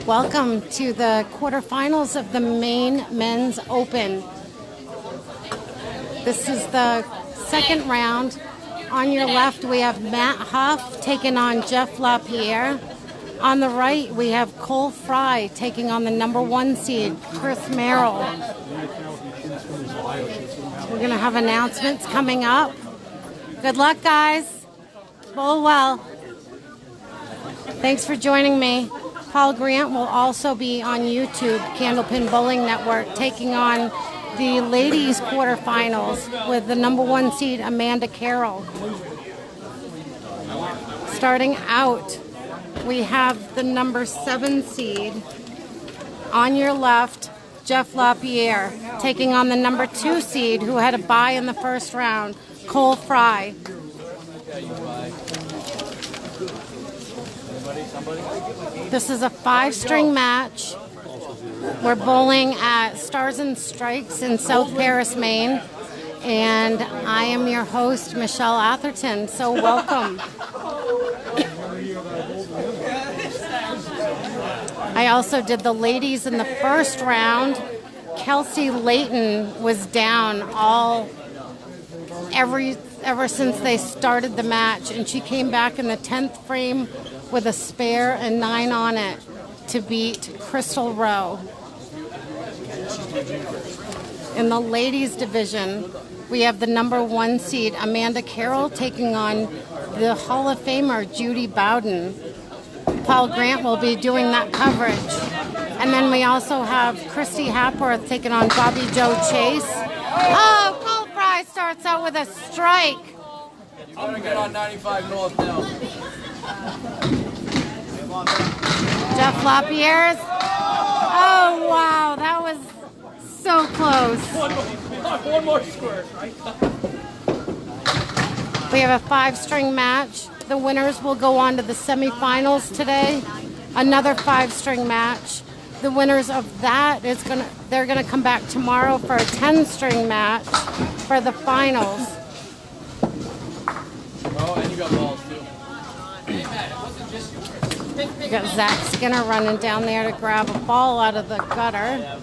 Welcome to the quarterfinals of the Maine Men's Open. This is the second round. On your left, we have Matt Huff taking on Jeff Lapierre. On the right, we have Cole Frey taking on the number 1 seed, Merrill. We're going to have announcements coming up. Good luck, guys. Bowl well. Thanks for joining me. Paul Grant will also be on YouTube, Candlepin Bowling Network, taking on the ladies quarterfinals with the number 1 seed, Amanda Carroll. Starting out, we have the number 7 seed. On your left, Jeff Lapierre, taking on the number 2 seed, who had a bye in the first round, Cole Frey. This is a 5-string match. We're bowling at Stars and Strikes in South Paris, Maine. And I am your host, Michelle Atherton, so welcome. I also did the ladies in the first round. Kelsey Layton was down ever since they started the match, and she came back in the 10th frame with a spare and 9 on it to beat Crystal Rowe. In the ladies division, we have the number 1 seed, Amanda Carroll, taking on the Hall of Famer, Judy Bowden. Paul Grant will be doing that coverage. And then we also have Christy Hapworth taking on Bobby Joe Chase. Oh, Cole Frey starts out with a strike. I'm going to get on 95 North now. Jeff Lapierre's. Oh, wow, that was so close. One more squirt, right? We have a 5-string match. The winners will go on to the semifinals today. Another 5-string match. The winners of that they're gonna come back tomorrow for a 10-string match for the finals. Oh, and you got balls too. We got Zach Skinner running down there to grab a ball out of the gutter.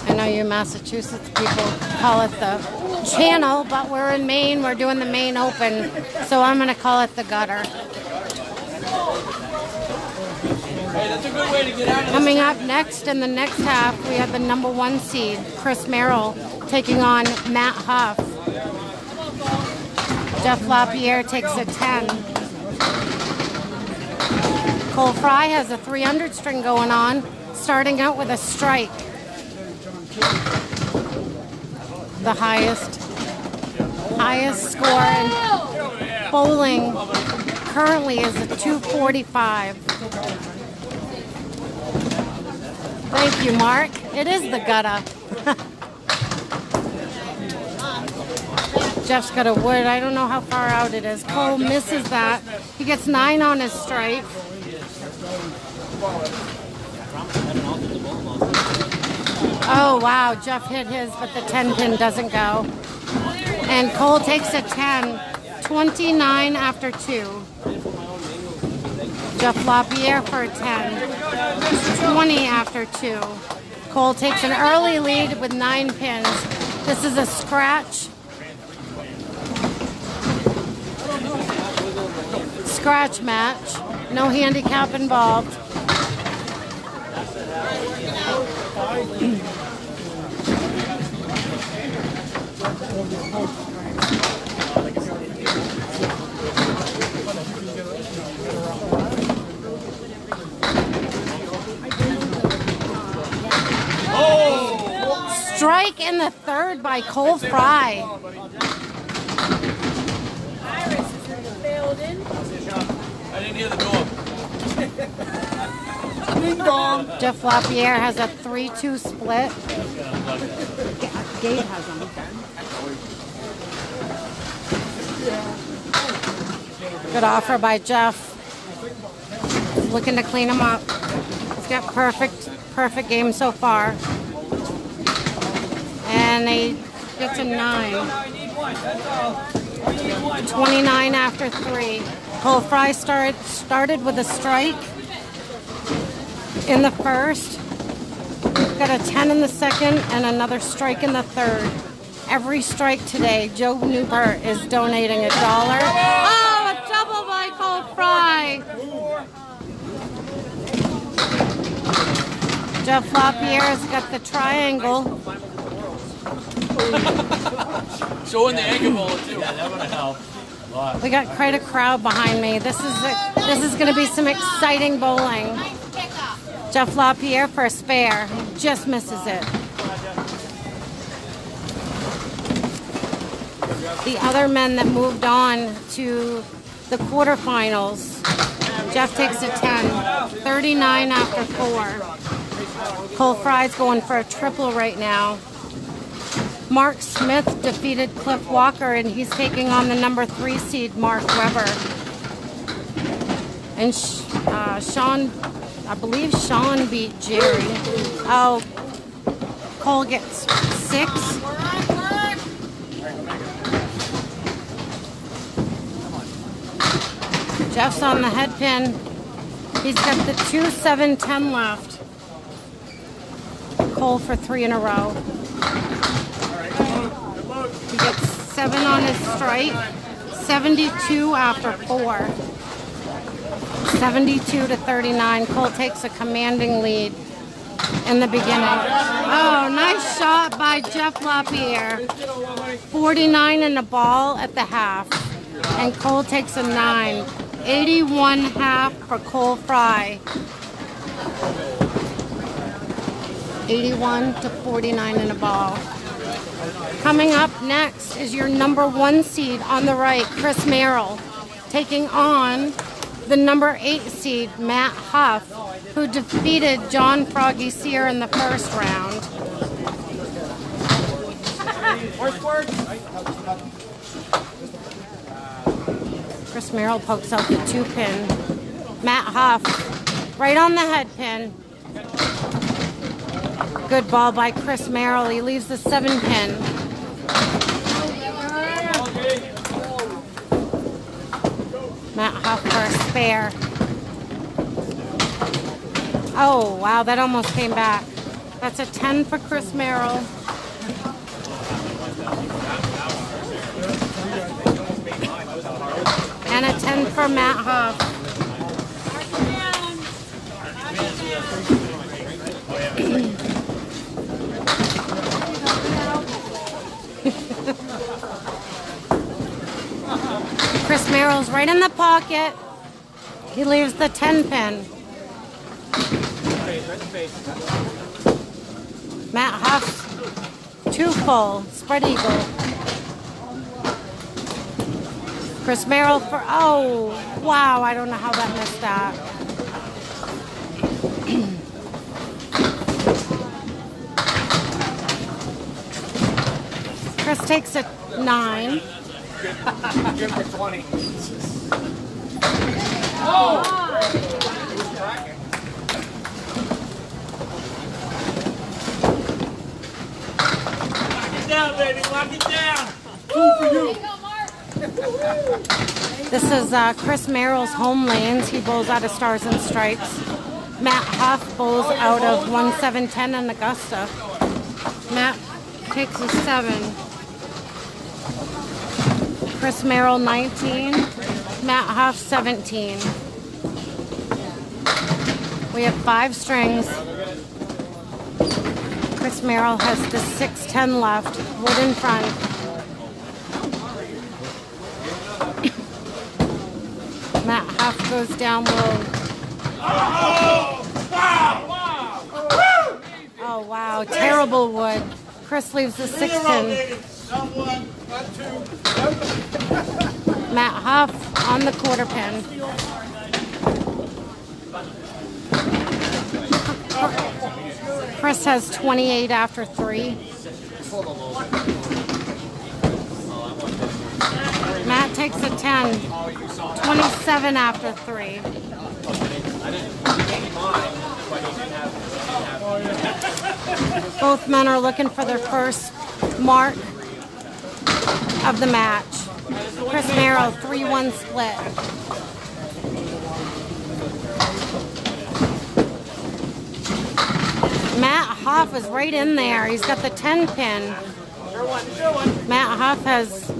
I know you Massachusetts people call it the channel, but we're in Maine. We're doing the Maine Open, so I'm going to call it the gutter. Hey, that's a good way to get out of this. Coming up next in the next half, we have the number 1 seed, Merrill, taking on Matt Huff. Jeff Lapierre takes a 10. Cole Frey has a 300 string going on, starting out with a strike. The highest score in bowling currently is a 245. Thank you, Mark. It is the gutter. Jeff's got a wood. I don't know how far out it is. Cole misses that. He gets 9 on his strike. Oh, wow. Jeff hit his, but the 10-pin doesn't go. And Cole takes a 10. 29 after 2. Jeff Lapierre for a 10. 20 after 2. Cole takes an early lead with 9 pins. This is a scratch. Scratch match. No handicap involved. Strike in the third by Cole Frey. I didn't hear the door. Ding dong. Jeff Lapierre has a 3-2 split. Gabe has them. Good offer by Jeff. Looking to clean him up. He's got perfect game so far. And they get to 9. 29 after 3. Cole Frey started with a strike in the first, got a 10 in the second, and another strike in the third. Every strike today, Joe Newbert is donating $1. Oh, a double by Cole Frey. Jeff Lapierre's got the triangle. Showing the ankle ball too. Yeah, that would have helped. We got quite a crowd behind me. This is going to be some exciting bowling. Jeff Lapierre for a spare. Just misses it. The other men that moved on to the quarterfinals. Jeff takes a 10. 39 after 4. Cole Frey's going for a triple right now. Mark Smith defeated Cliff Walker, and he's taking on the number 3 seed, Mark Weber. And Sean, I believe Sean beat Jerry. Oh, Cole gets 6. Jeff's on the head pin. He's got the 2, 7, 10 left. Cole for 3 in a row. He gets 7 on his strike. 72 after 4. 72 to 39. Cole takes a commanding lead in the beginning. Oh, nice shot by Jeff Lapierre. 49 in the ball at the half. And Cole takes a 9. 81 half for Cole Frey. 81 to 49 in a ball. Coming up next is your number 1 seed on the right, Chris Merrill, taking on the number 8 seed, Matt Huff, who defeated John Froggy Sear in the first round. Chris Merrill pokes out the 2 pin. Matt Huff, right on the head pin. Good ball by Chris Merrill. He leaves the 7 pin. Matt Huff for a spare. Oh, wow, that almost came back. That's a 10 for Chris Merrill. And a 10 for Matt Huff. Chris Merrill's right in the pocket. He leaves the 10 pin. Matt Huff, 2 full, spread eagle. Chris Merrill for, oh, wow, I don't know how that missed that. Chris takes a 9. Good for 20. Oh! Lock it down, baby. Lock it down. 2 for you. This is Chris Merrill's home lanes. He bowls out of Stars and Stripes. Matt Huff bowls out of 1710 in Augusta. Matt takes a 7. Chris Merrill 19, Matt Huff 17. We have 5 strings. Chris Merrill has the 6-10 left, wood in front. Matt Huff goes down low. Oh wow, terrible wood. Chris leaves the 6-10. Matt Huff on the quarter pin. Chris has 28 after 3. Matt takes a 10. 27 after 3. Both men are looking for their first mark of the match. Chris Merrill, 3-1 split. Huff is right in there. He's got the 10 pin. Matt Huff has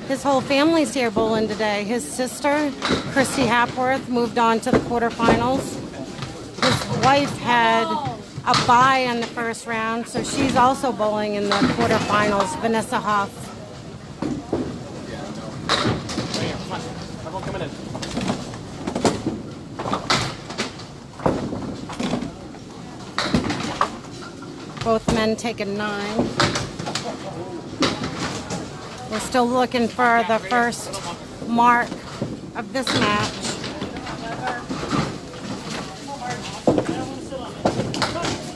his whole family's here bowling today. His sister, Christy Hapworth, moved on to the quarterfinals. His wife had a bye in the first round, so she's also bowling in the quarterfinals, Vanessa Huff. Everyone coming in. Both men taking 9. We're still looking for the first mark of this match.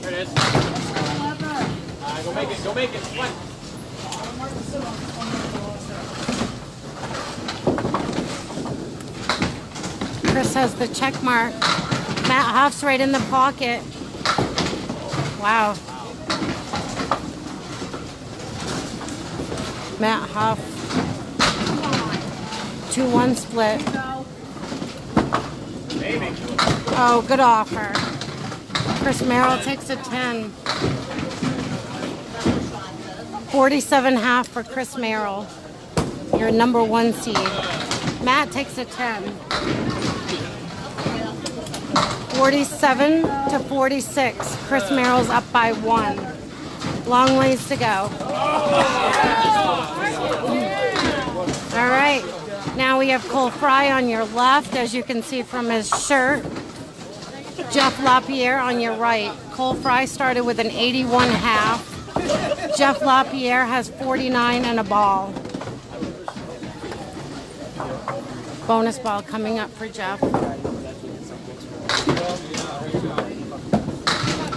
There it is. Go make it. Go make it. Come on. Chris has the check mark. Matt Huff's right in the pocket. Wow. Matt Huff. 2-1 split. Oh, good offer. Chris Merrill takes a 10. 47.5 for Chris Merrill. Your number 1 seed. Matt takes a 10. 47 to 46. Chris Merrill's up by 1. Long ways to go. All right. Now we have Cole Frey on your left, as you can see from his shirt. Jeff Lapierre on your right. Cole Frey started with an 81.5. Jeff Lapierre has 49 and a ball. Bonus ball coming up for Jeff.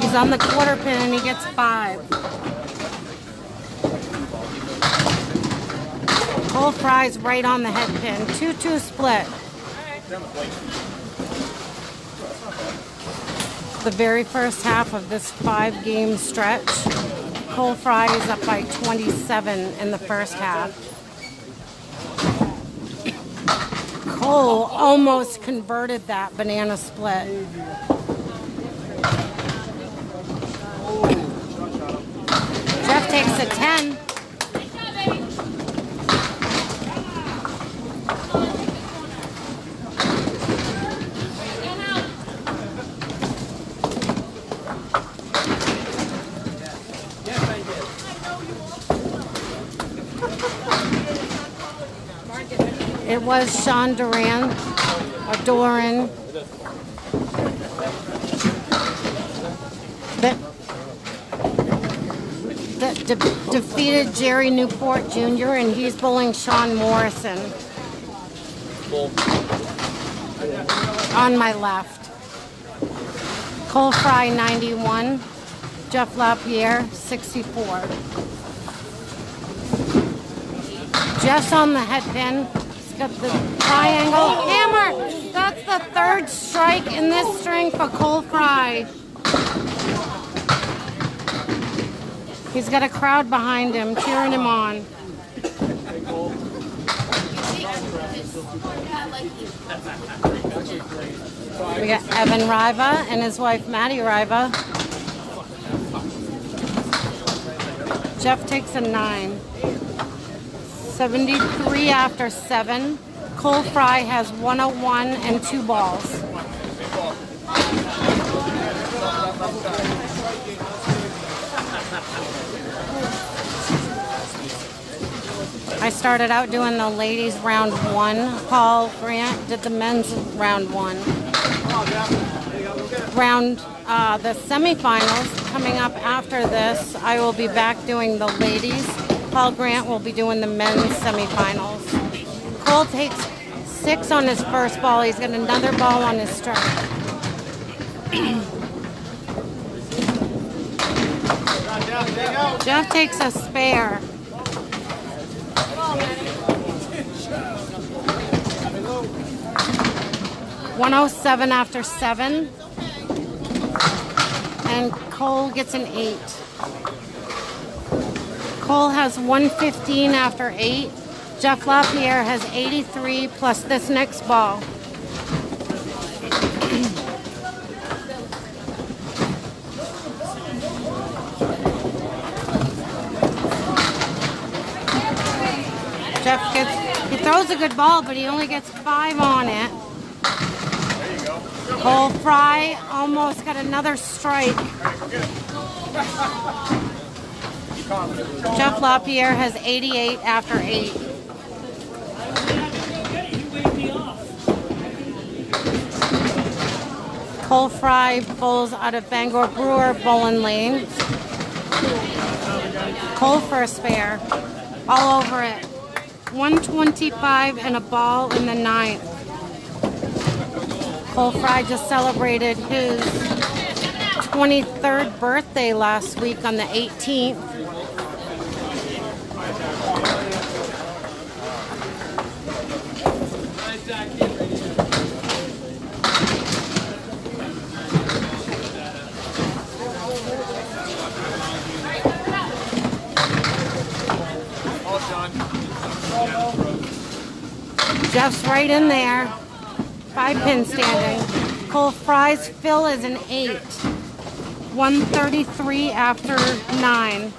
He's on the quarter pin and he gets 5. Cole Frey's right on the head pin. 2-2 split. The very first half of this 5-game stretch. Cole Frey is up by 27 in the first half. Cole almost converted that banana split. Jeff takes a 10. It was Sean Doran that defeated Jerry Newport Jr. and he's bowling Sean Morrison on my left. Cole Frey 91, Jeff Lapierre 64. Jeff's on the head pin. Got the triangle hammer. That's the 3rd strike in this string for Cole Frey. He's got a crowd behind him cheering him on. We got Evan Riva and his wife Maddie Riva. Jeff takes a 9. 73 after 7. Cole Frey has 101 and 2 balls. I started out doing the ladies round 1. Paul Grant did the men's round 1. The semifinals coming up after this, I will be back doing the ladies. Paul Grant will be doing the men's semifinals. Cole takes 6 on his first ball. He's got another ball on his strike. Jeff takes a spare. $107 after 7. And Cole gets an 8. Cole has 115 after 8. Jeff Lapierre has 83 plus this next ball. Jeff he throws a good ball, but he only gets 5 on it. Cole Frey almost got another strike. Jeff Lapierre has 88 after 8. Cole Frey bowls out of Bangor Brewer Bowling Lane. Cole for a spare. All over it. 125 and a ball in the 9th. Cole Frey just celebrated his 23rd birthday last week on the 18th. Jeff's right in there. 5-pin standing. Cole Frey's fill is an 8. 133 after 9.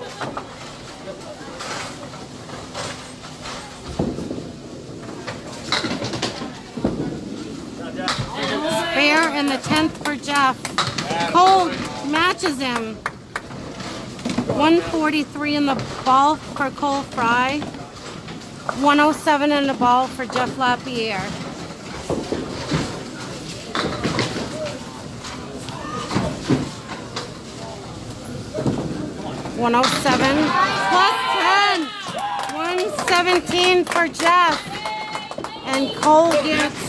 Spare in the 10th for Jeff. Cole matches him. 143 in the ball for Cole Frey. 107 in the ball for Jeff Lapierre. $107 plus 10. 117 for Jeff. And Cole gets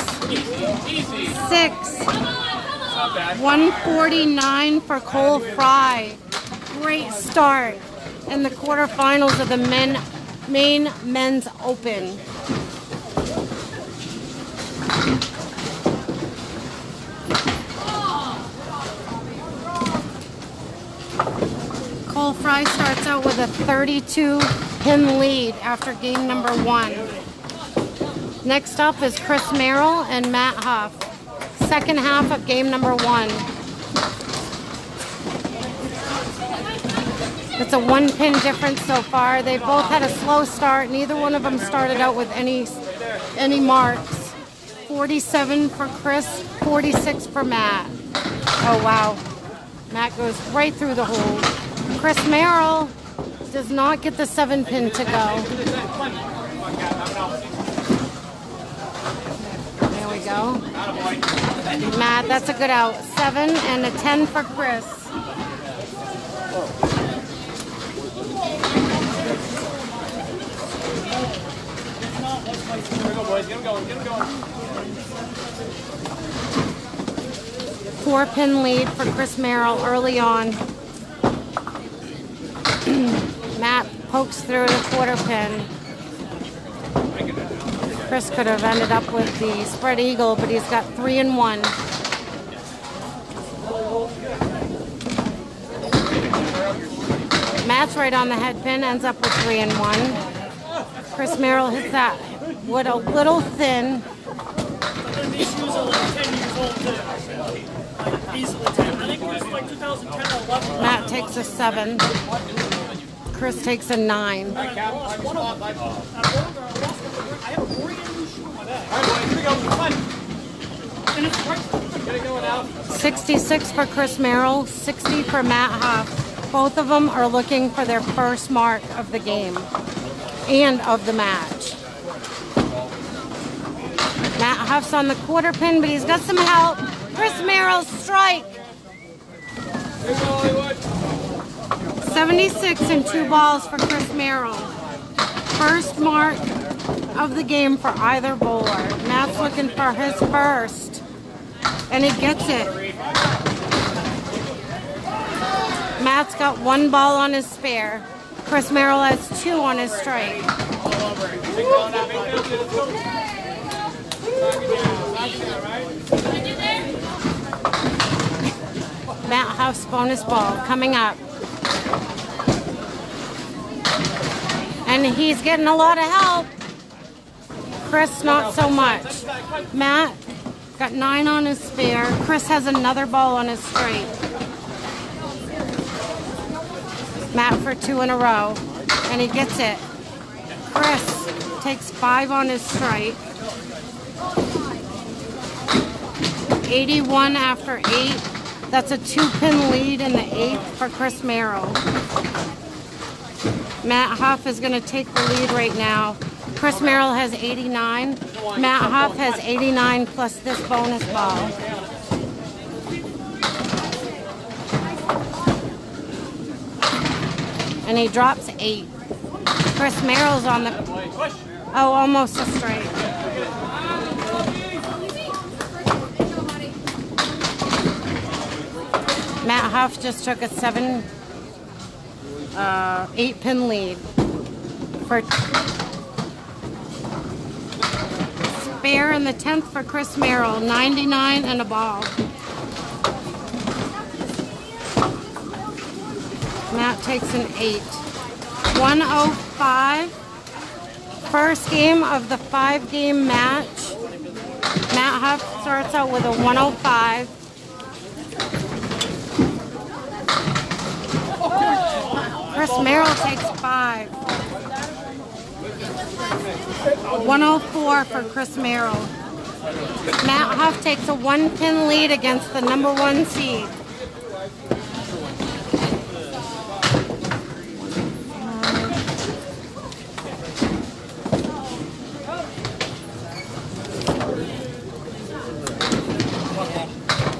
6. 149 for Cole Frey. Great start in the quarterfinals of the Maine Men's Open. Cole Frey starts out with a 32-pin lead after game number 1. Next up is Chris Merrill and Matt Huff. Second half of game number 1. It's a 1-pin difference so far. They both had a slow start. Neither one of them started out with any marks. 47 for Chris, 46 for Matt. Oh wow. Matt goes right through the hole. Chris Merrill does not get the 7-pin to go. There we go. Matt, that's a good out. 7 and a 10 for Chris. Here we go, boys. Get him going. Get him going. 4-pin lead for Chris Merrill early on. Matt pokes through the 1/4 pin. Chris could have ended up with the spread eagle, but he's got 3 and 1. Matt's right on the head pin, ends up with 3 and 1. Chris Merrill hits that wood a little thin. These shoes are like 10 years old too. Like easily 10. I think it was like 2010 or 11. Matt takes a 7. Chris takes a 9. I have a brand new shoe on my bag. All right, boys. Here we go. Come on. And it's right. Get it going now. 66 for Chris Merrill, 60 for Matt Huff. Both of them are looking for their first mark of the game and of the match. Matt Huff's on the 1/4 pin, but he's got some help. Chris Merrill's strike. 76 and 2 balls for Chris Merrill. First mark of the game for either bowler. Matt's looking for his first, and he gets it. Matt's got 1 ball on his spare. Chris Merrill has 2 on his strike. Matt Huff's bonus ball coming up. And he's getting a lot of help. Chris, not so much. Matt got 9 on his spare. Chris has another ball on his straight. Matt for 2 in a row. And he gets it. Chris takes 5 on his strike. 81 after 8. That's a 2-pin lead in the 8th for Chris Merrill. Matt Huff is going to take the lead right now. Chris Merrill has 89. Matt Huff has 89 plus this bonus ball. And he drops 8. Chris Merrill's on the... Oh, almost a straight. Matt Huff just took a 8-pin lead. For spare in the 10th for Chris Merrill, 99 and a ball. Matt takes an 8. 105. First game of the 5-game match. Matt Huff starts out with a 105. Chris Merrill takes 5. 104 for Chris Merrill. Matt Huff takes a 1-pin lead against the number 1 seed.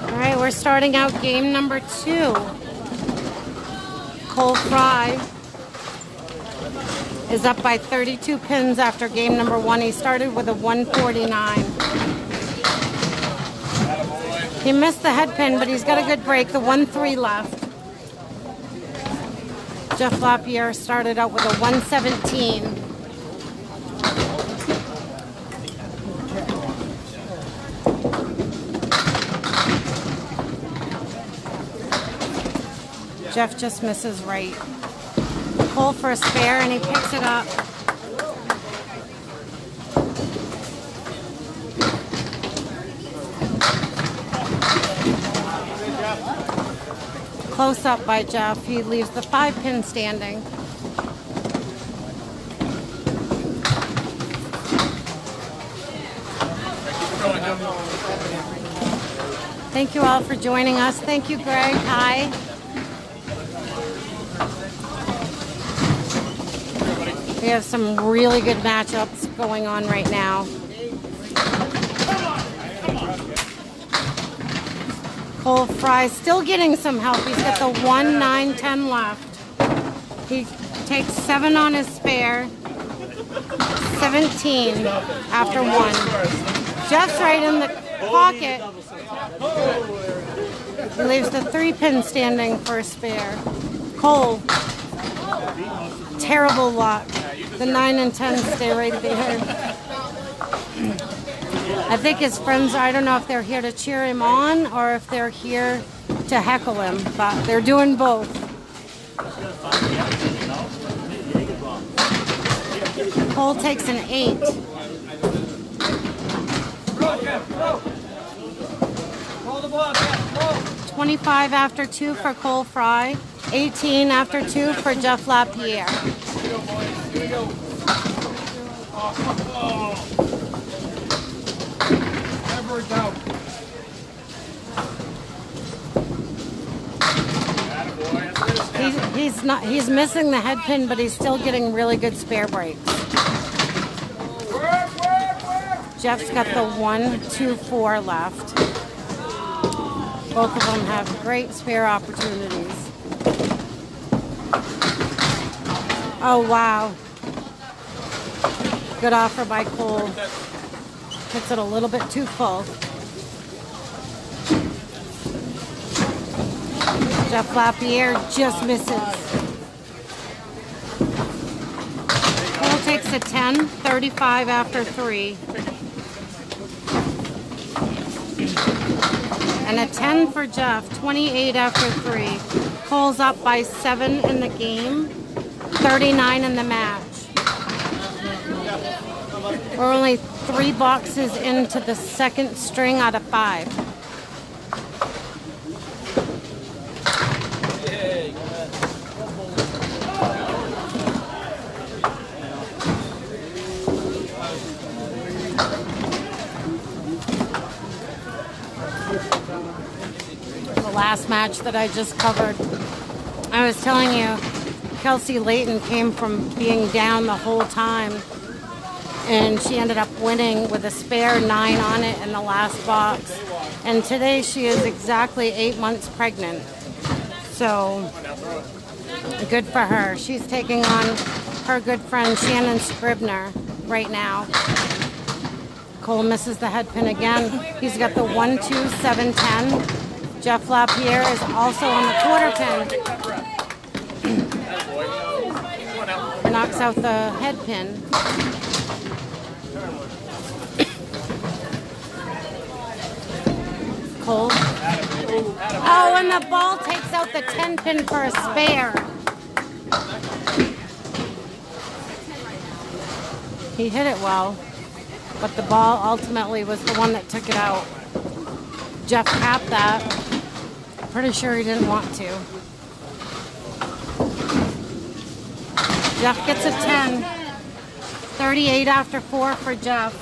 All right, we're starting out game number 2. Frey is up by 32 pins after game number 1. He started with a 149. He missed the head pin, but he's got a good break. The 1-3 left. Jeff Lapierre started out with a 117. Jeff just misses right. Pull for a spare and he picks it up. Close up by Jeff. He leaves the 5-pin standing. Thank you all for joining us. Thank you, Greg. Hi. We have some really good matchups going on right now. Frey still getting some help. He's got the 1, 9, 10 left. He takes 7 on his spare. 17 after 1. Jeff's right in the pocket. He leaves the 3-pin standing for a spare. Cole. Terrible luck. The 9 and 10 stay right there. I think his friends, I don't know if they're here to cheer him on or if they're here to heckle him, but they're doing both. Cole takes an 8. Roll the ball, 25 after 2 for Frey. 18 after 2 for Jeff Lapierre. Here we go. Never a doubt. He's missing the head pin, but he's still getting really good spare breaks. Jeff's got the 1, 2, 4 left. Both of them have great spare opportunities. Oh, wow. Good offer by Cole. Hits it a little bit too full. Jeff Lapierre just misses. Cole takes a 10, 35 after 3. And a 10 for Jeff, 28 after 3. Cole's up by 7 in the game, 39 in the match. We're only 3 boxes into the second string out of 5. last match that I just covered. I was telling you, Kelsey Layton came from being down the whole time, and she ended up winning with a spare 9 on it in the last box. And today she is exactly 8 months pregnant. So good for her. She's taking on her good friend Shannon Scribner right now. Cole misses the head pin again. He's got the 1-2, 7-10. Jeff Lapierre is also on the quarter pin. Knocks out the head pin. Cole. Oh, and the ball takes out the 10 pin for a spare. He hit it well, but the ball ultimately was the one that took it out. Jeff capped that. Pretty sure he didn't want to. Jeff gets a 10. 38 after 4 for Jeff.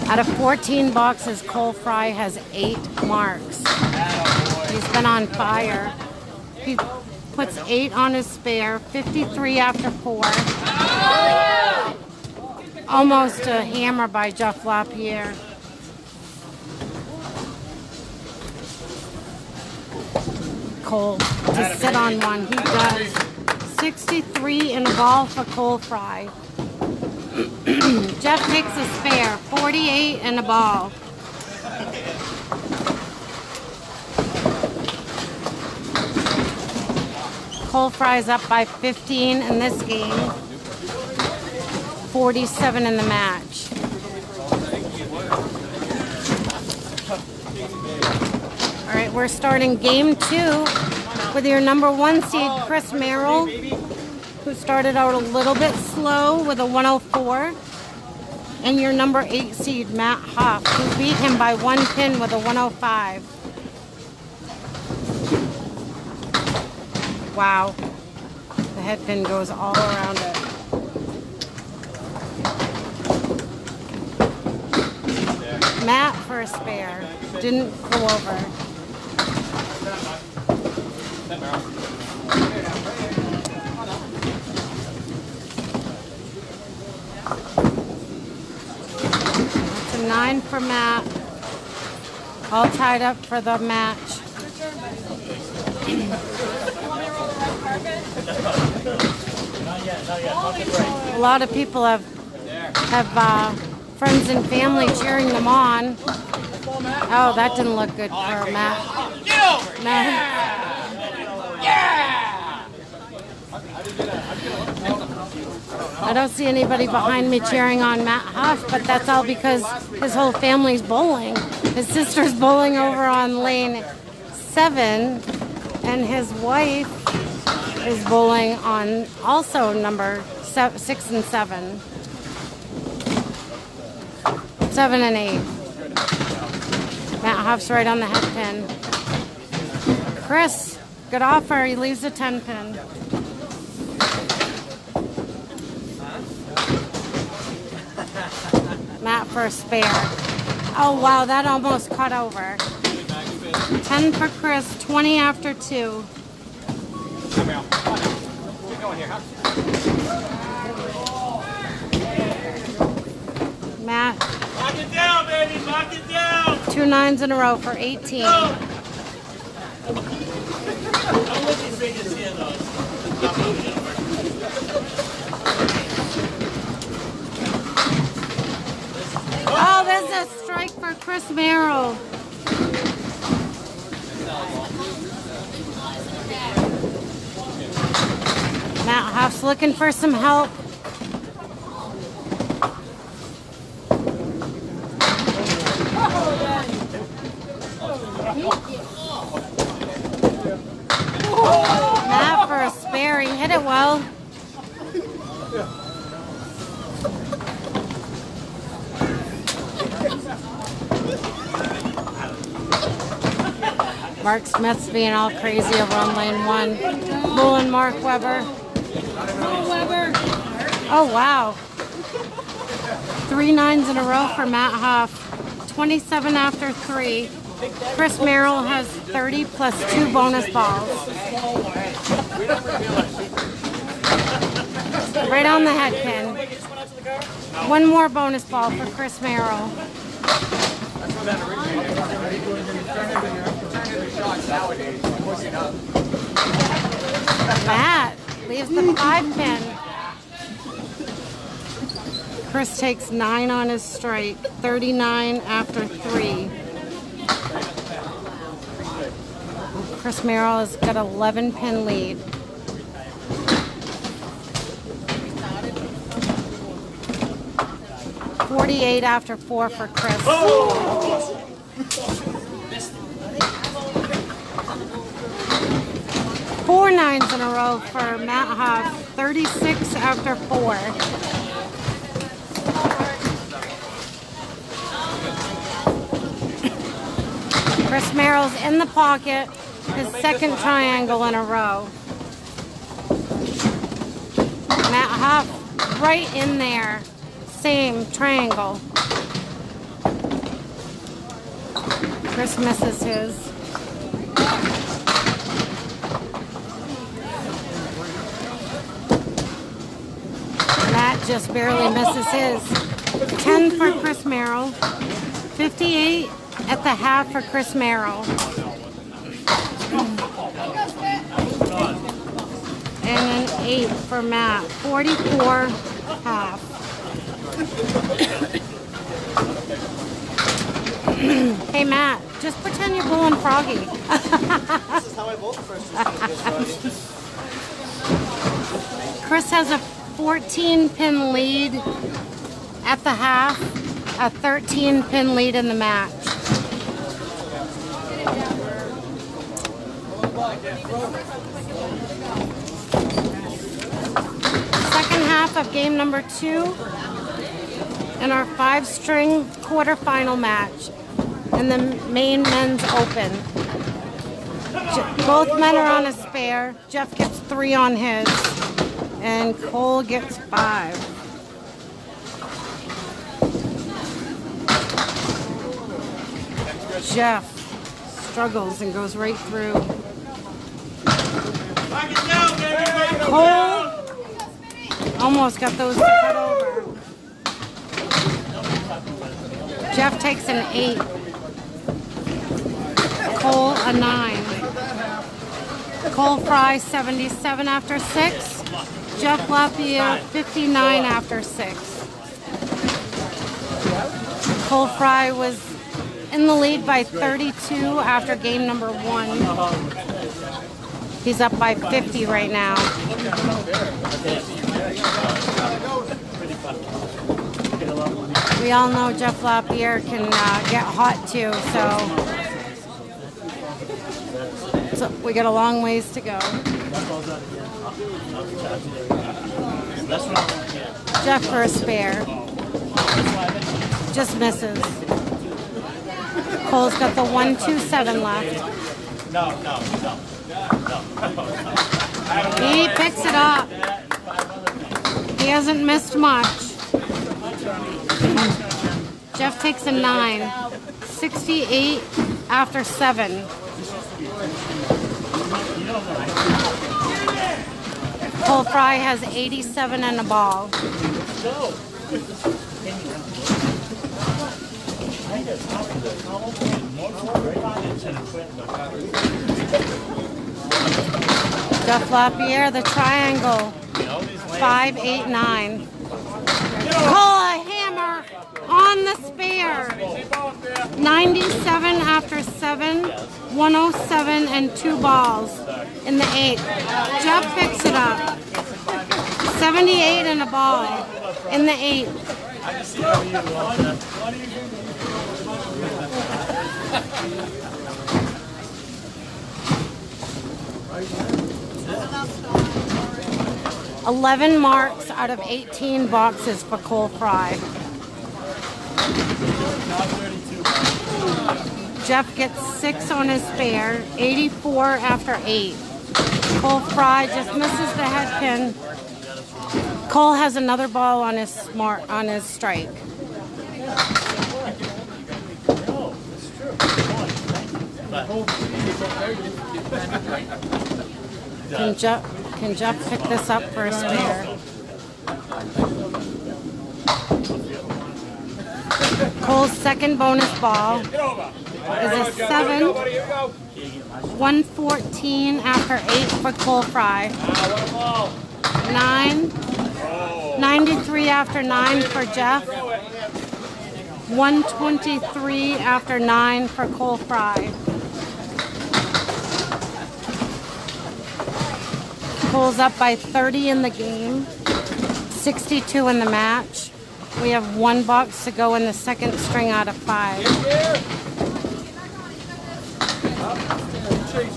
Out of 14 boxes, Cole Frey has 8 marks. He's been on fire. He puts 8 on his spare, 53 after 4. Almost a hammer by Jeff Lapierre. Cole to sit on one. He does. 63 in a ball for Cole Frey. Jeff takes a spare. 48 in a ball. Cole Frey's up by 15 in this game. 47 in the match. All right, we're starting game 2 with your number 1 seed, Chris Merrill, who started out a little bit slow with a 104, and your number 8 seed, Matt Huff, who beat him by 1 pin with a 105. Wow, the head pin goes all around it. Matt for a spare, didn't go over. That's a 9 for Matt. All tied up for the match. A lot of people have friends and family cheering them on. Oh, that didn't look good for Matt. No. I don't see anybody behind me cheering on Matt Huff, but that's all because his whole family's bowling. His sister's bowling over on lane 7, and his wife is bowling on also number 6 and 7. 7 and 8. Matt Huff's right on the head pin. Chris, good offer. He leaves a 10 pin. Matt for a spare. Oh, wow, that almost cut over. 10 for Chris, 20 after 2. Matt. Lock it down, baby. Lock it down. 2 9s in a row for 18. Don't look as big as here, though. Oh, there's a strike for Chris Merrill. Matt Huff's looking for some help. Matt for a spare. He hit it well. Mark Smith's being all crazy over on lane 1. Bull and Mark Weber. Oh, wow. 3 9s in a row for Matt Huff. 27 after 3. Chris Merrill has 30 plus 2 bonus balls. Right on the head pin. 1 more bonus ball for Chris Merrill. Matt leaves the 5 pin. Chris takes 9 on his strike. 39 after 3. Chris Merrill has got 11 pin lead. $48 after 4 for Chris. Oh! 4 9s in a row for Matt Huff. 36 after 4. Chris Merrill's in the pocket. His 2nd triangle in a row. Matt Huff right in there. Same triangle. Chris misses his. Matt just barely misses his. 10 for Chris Merrill. 58 at the half for Chris Merrill. And an 8 for Matt. 44 half. Hey Matt, just pretend you're pulling Froggy. This is how I vote the first two. Chris has a 14 pin lead at the half, a 13 pin lead in the match. Second half of game number 2 in our 5-string quarterfinal match in the Maine Men's Open. Both men are on a spare. Jeff gets 3 on his, and Cole gets 5. Jeff struggles and goes right through. Cole almost got those to cut over. Jeff takes an 8. Cole a 9. Cole Frey 77 after 6. Jeff Lapierre 59 after 6. Cole Frey was in the lead by 32 after game number 1. He's up by 50 right now. We all know Jeff Lapierre can get hot too, so we got a long ways to go. Jeff for a spare. Just misses. Cole's got the 1-2-7 left. He picks it up. He hasn't missed much. Jeff takes a 9. 68 after 7. Cole Frey has 87 and a ball. Jeff Lapierre, the triangle. 5, 8, 9. Cole a hammer on the spare. 97 after 7, 107 and 2 balls in the 8th. Jeff picks it up. 78 and a ball in the 8th. 11 marks out of 18 boxes for Cole Frey. Jeff gets 6 on his spare, 84 after 8. Cole Frey just misses the head pin. Cole has another ball on his strike. Can Jeff pick this up for a spare? Cole's second bonus ball is a 7. 114 after 8 for Cole Frey. 9. 93 after 9 for Jeff. 123 after 9 for Cole Frey. Cole's up by 30 in the game, 62 in the match. We have 1 box to go in the second string out of 5.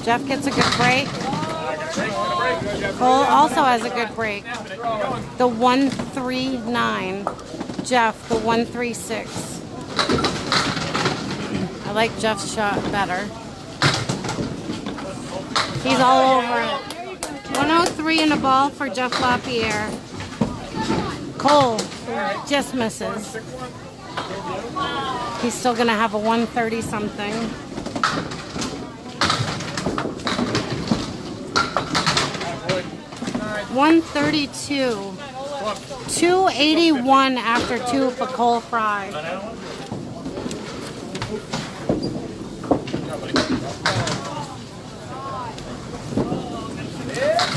Jeff gets a good break. Cole also has a good break. The 139. Jeff, the 136. I like Jeff's shot better. He's all over it. 103 in a ball for Jeff Lapierre. Cole just misses. He's still going to have a 130 something. 132. 281 after 2 for Cole Frey.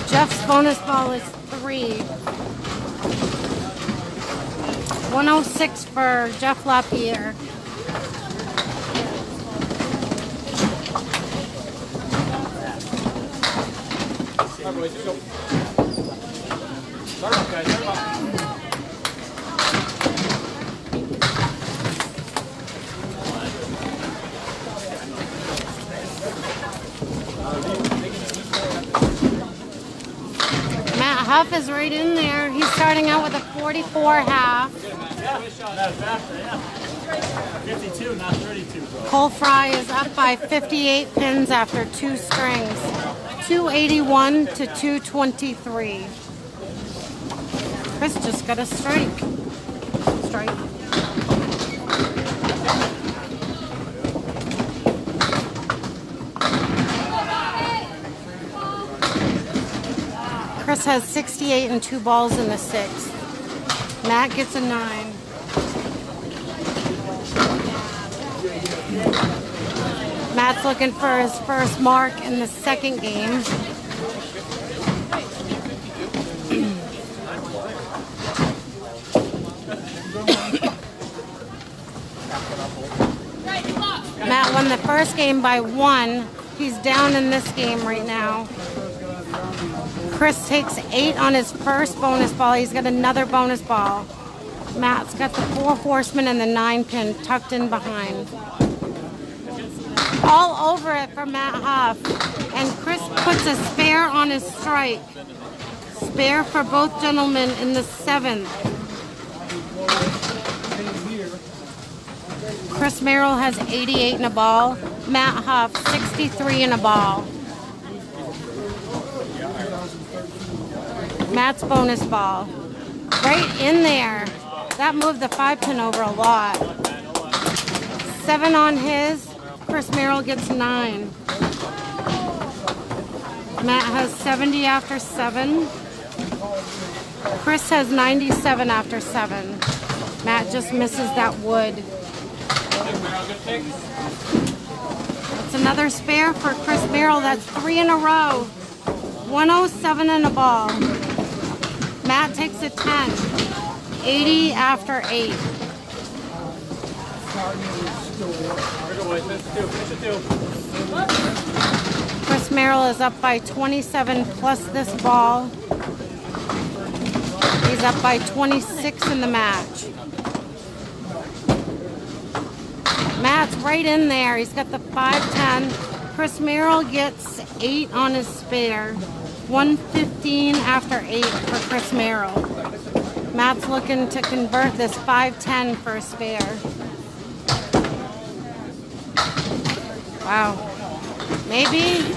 Jeff's bonus ball is 3. 106 for Jeff Lapierre. Huff is right in there. He's starting out with a 44 half. 52, not 32. Cole Frey is up by 58 pins after 2 strings. 281 to 223. Chris just got a strike. Chris has 68 and 2 balls in the 6th. Matt gets a 9. Matt's looking for his first mark in the second game. Matt won the first game by 1. He's down in this game right now. Chris takes 8 on his first bonus ball. He's got another bonus ball. Matt's got the 4 horsemen and the 9 pin tucked in behind. All over it for Matt Huff. And Chris puts a spare on his strike. Spare for both gentlemen in the 7th. Chris Merrill has 88 in a ball. Matt Huff, 63 in a ball. Matt's bonus ball. Right in there. That moved the 5 pin over a lot. 7 on his. Chris Merrill gets 9. Matt has 70 after 7. Chris has 97 after 7. Matt just misses that wood. That's another spare for Chris Merrill. That's 3 in a row. 107 in a ball. Matt takes a 10. 80 after 8. Chris Merrill is up by 27 plus this ball. He's up by 26 in the match. Matt's right in there. He's got the 5-10. Chris Merrill gets 8 on his spare. 115 after 8 for Chris Merrill. Matt's looking to convert this 5-10 for a spare. Wow. Maybe.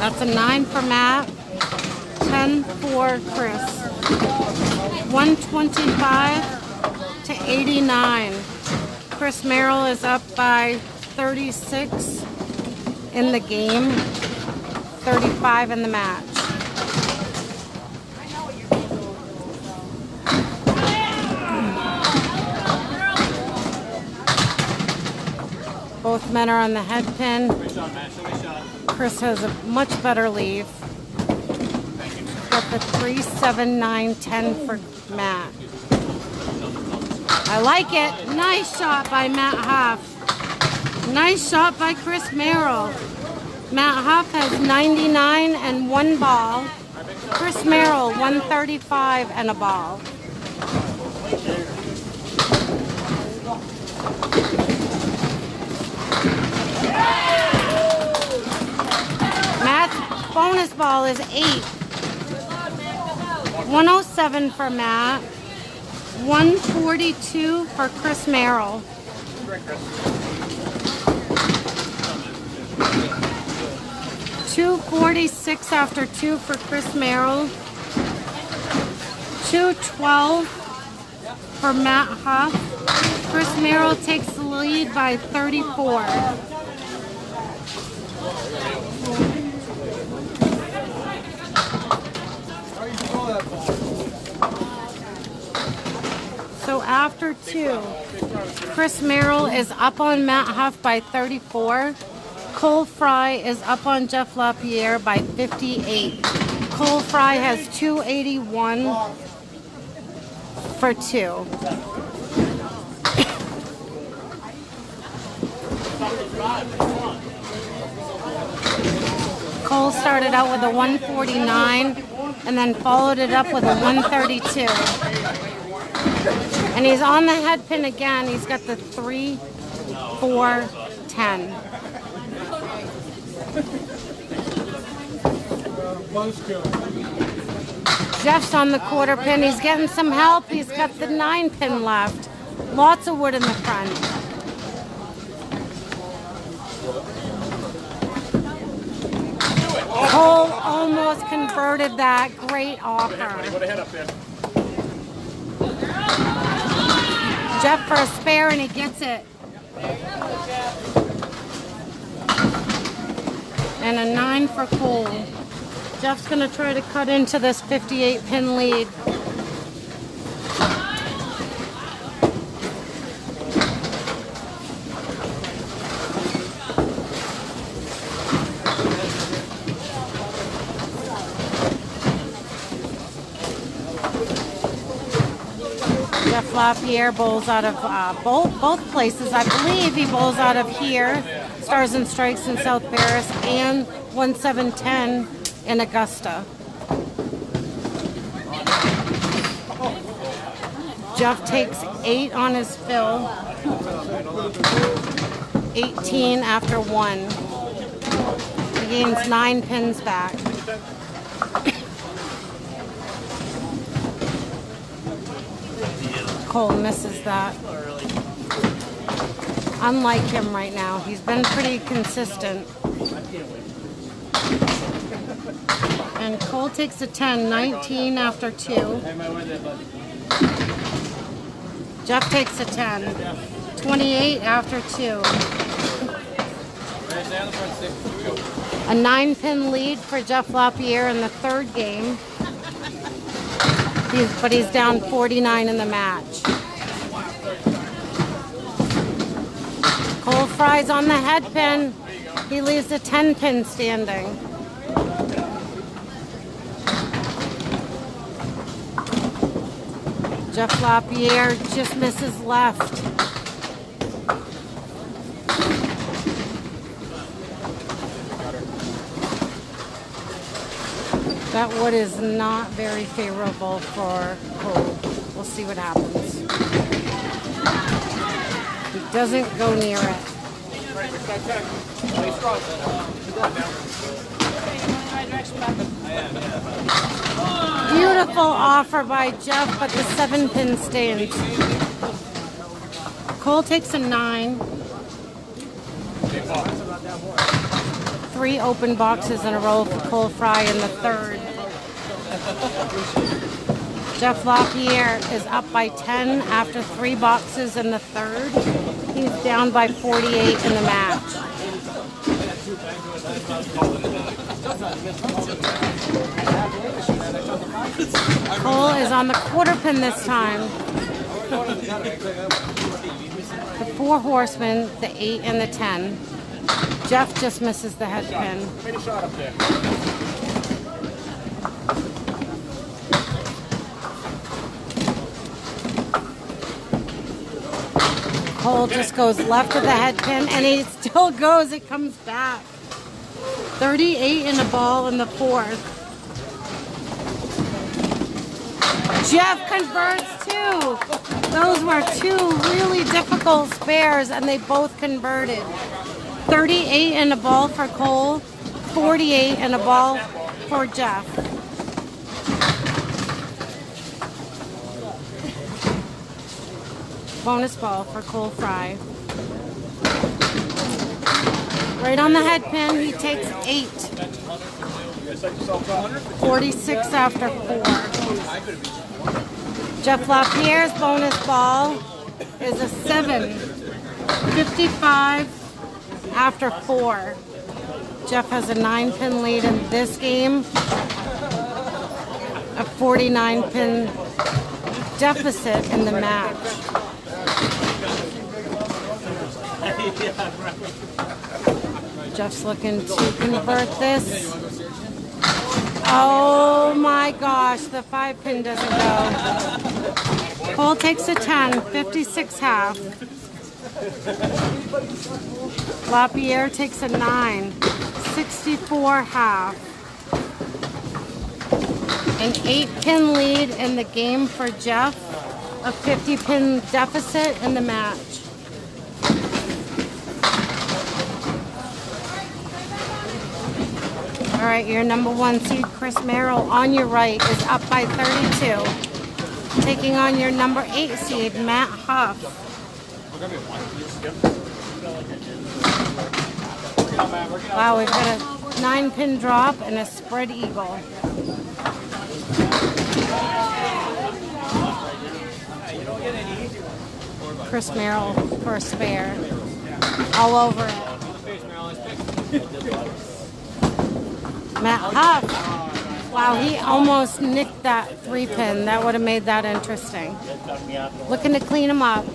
That's a 9 for Matt, 10 for Chris. 125 to 89. Chris Merrill is up by 36 in the game, 35 in the match. Both men are on the head pin. Chris has a much better leave. Got the 3, 7, 9, 10 for Matt. I like it. Nice shot by Matt Huff. Nice shot by Chris Merrill. Matt Huff has 99 and 1 ball. Chris Merrill 135 and a ball. Matt's bonus ball is 8. 107 for Matt. 142 for Chris Merrill. $246 after 2 for Chris Merrill. $212 for Matt Huff. Chris Merrill takes the lead by 34. So after 2, Chris Merrill is up on Matt Huff by 34. Cole Frey is up on Jeff Lapierre by 58. Cole Frey has 281 for 2. Cole started out with a 149 and then followed it up with a 132. And he's on the head pin again. He's got the 3, 4, 10. Jeff's on the quarter pin. He's getting some help. He's got the 9 pin left. Lots of wood in the front. Cole almost converted that. Great offer. Jeff for a spare and he gets it. And a 9 for Cole. Jeff's going to try to cut into this 58 pin lead. Jeff Lapierre bowls out of both places. I believe he bowls out of here, Stars and Strikes in South Paris, and 1710 in Augusta. Jeff takes 8 on his fill. 18 after 1. He gains 9 pins back. Cole misses that. Unlike him right now. He's been pretty consistent. And Cole takes a 10, 19 after 2. Jeff takes a 10, 28 after 2. A 9-pin lead for Jeff Lapierre in the 3rd game. But he's down 49 in the match. Cole Frey's on the head pin. He leaves a 10-pin standing. Jeff Lapierre just misses left. That wood is not very favorable for Cole. We'll see what happens. He doesn't go near it. Beautiful offer by Jeff, but the 7-pin stands. Cole takes a 9. 3 open boxes in a row for Cole Frey in the third. Jeff Lapierre is up by 10 after 3 boxes in the third. He's down by 48 in the match. Cole is on the quarter pin this time. The 4 horsemen, the 8 and the 10. Jeff just misses the head pin. Cole just goes left of the head pin, and he still goes. It comes back. 38 in a ball in the fourth. Jeff converts too. Those were 2 really difficult spares, and they both converted. 38 in a ball for Cole, 48 in a ball for Jeff. Bonus ball for Cole Frey. Right on the head pin, he takes 8. 46 after 4. Jeff Lapierre's bonus ball is a 7. 55 after 4. Jeff has a 9-pin lead in this game. A 49-pin deficit in the match. Jeff's looking to convert this. Oh my gosh, the 5-pin doesn't go. Cole takes a 10, 56 half. Lapierre takes a 9, 64 half. An 8-pin lead in the game for Jeff. A 50-pin deficit in the match. All right, your number 1 seed, Chris Merrill, on your right is up by 32. Taking on your number 8 seed, Matt Huff. Wow, we've got a 9-pin drop and a spread eagle. Chris Merrill for a spare. All over it. Matt Huff. Wow, he almost nicked that 3-pin. That would have made that interesting. Looking to clean him up.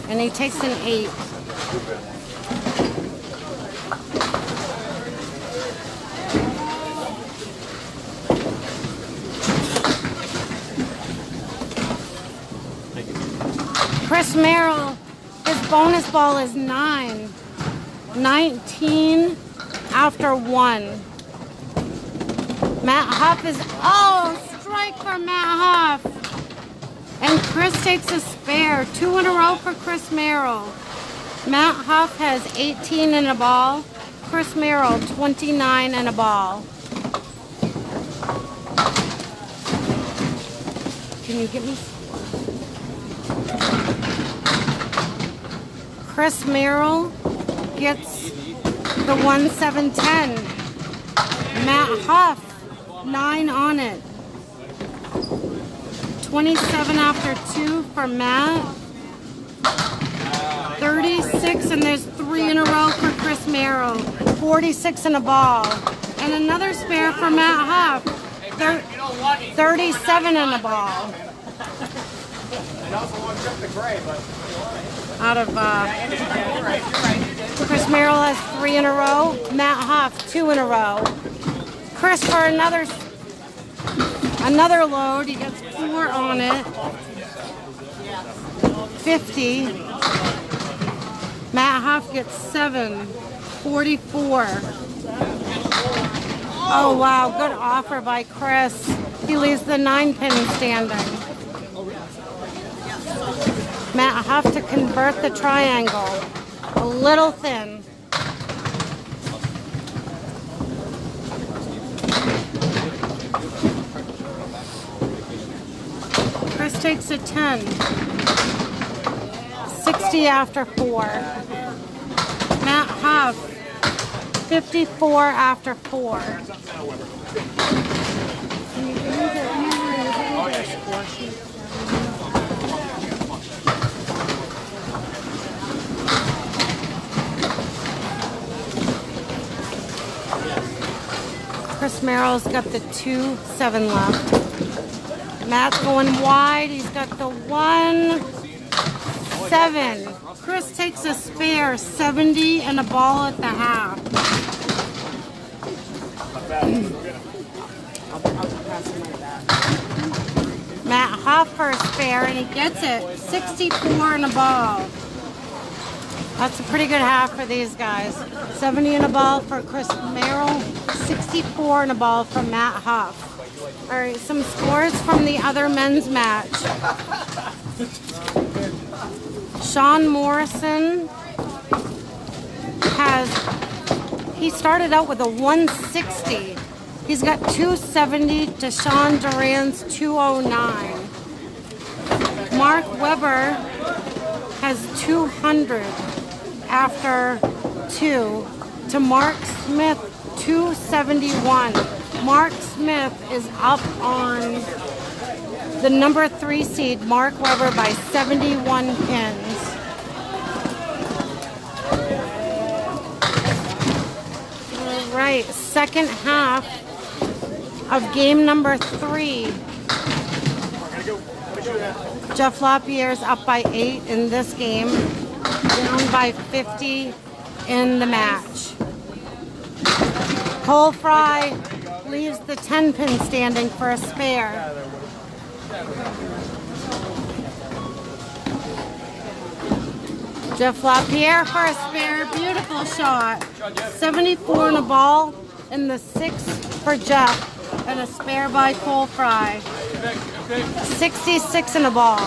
And he takes an 8. Chris Merrill, his bonus ball is 9. 19 after 1. Matt Huff is, oh, strike for Matt Huff. And Chris takes a spare. 2 in a row for Chris Merrill. Matt Huff has 18 in a ball. Chris Merrill, 29 in a ball. Can you get me? Chris Merrill gets the 1-7-10. Matt Huff, 9 on it. 27 after 2 for Matt. 36, and there's 3 in a row for Chris Merrill. 46 in a ball. And another spare for Matt Huff. 37 in a ball. Out of Chris Merrill has 3 in a row. Matt Huff, 2 in a row. Chris for another load. He gets 4 on it. 50. Matt Huff gets 7. 44. Oh wow, good offer by Chris. He leaves the 9-pin standing. Matt Huff to convert the triangle. A little thin. Chris takes a 10. 60 after 4. Huff. 54 after 4. Chris Merrill's got the 2-7 left. Matt's going wide. He's got the 1-7. Chris takes a spare, 70 and a ball at the half. Matt Huff for a spare, and he gets it, 64 and a ball. That's a pretty good half for these guys. 70 and a ball for Chris Merrill, 64 and a ball from Matt Huff. All right, some scores from the other men's match. Sean Morrison he started out with a 160. He's got 270 to Sean Duran's 209. Mark Weber has 200 after 2 to Mark Smith 271. Mark Smith is up on the number 3 seed, Mark Weber, by 71 pins. All right, second half of game number 3. Jeff Lapierre's up by 8 in this game, down by 50 in the match. Cole Frey leaves the 10-pin standing for a spare. Jeff Lapierre for a spare, beautiful shot. 74 and a ball in the 6 for Jeff, and a spare by Cole Frey. 66 and a ball.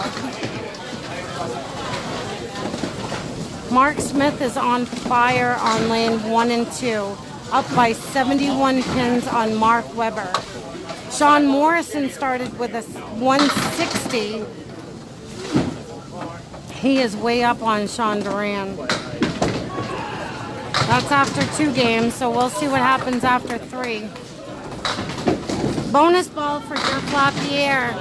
Mark Smith is on fire on lane 1 and 2, up by 71 pins on Mark Weber. Sean Morrison started with a 160. He is way up on Sean Duran. That's after 2 games, so we'll see what happens after 3. Bonus ball for Jeff Lapierre.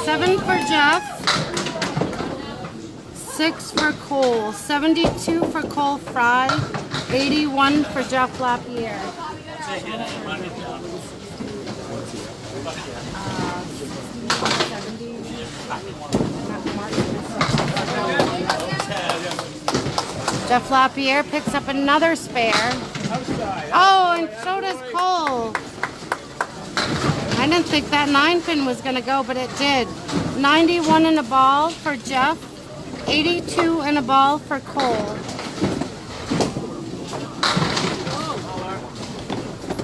7 for Jeff. 6 for Cole. 72 for Cole Frey. 81 for Jeff Lapierre. Jeff Lapierre picks up another spare. Oh, and so does Cole. I didn't think that 9-pin was going to go, but it did. 91 and a ball for Jeff. 82 and a ball for Cole.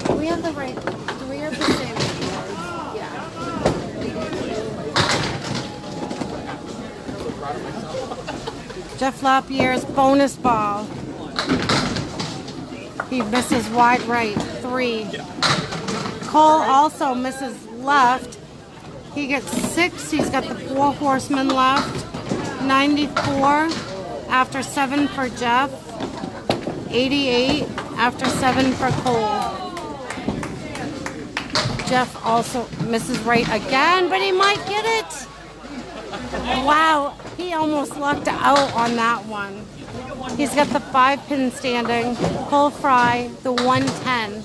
Do we have the right? Do we have the same? Yeah. Jeff Lapierre's bonus ball. He misses wide right, 3. Cole also misses left. He gets 6. He's got the 4 horsemen left. 94 after 7 for Jeff. 88 after 7 for Cole. Jeff also misses right again, but he might get it. Wow, he almost lucked out on that one. He's got the 5-pin standing. Cole Frey, the 110.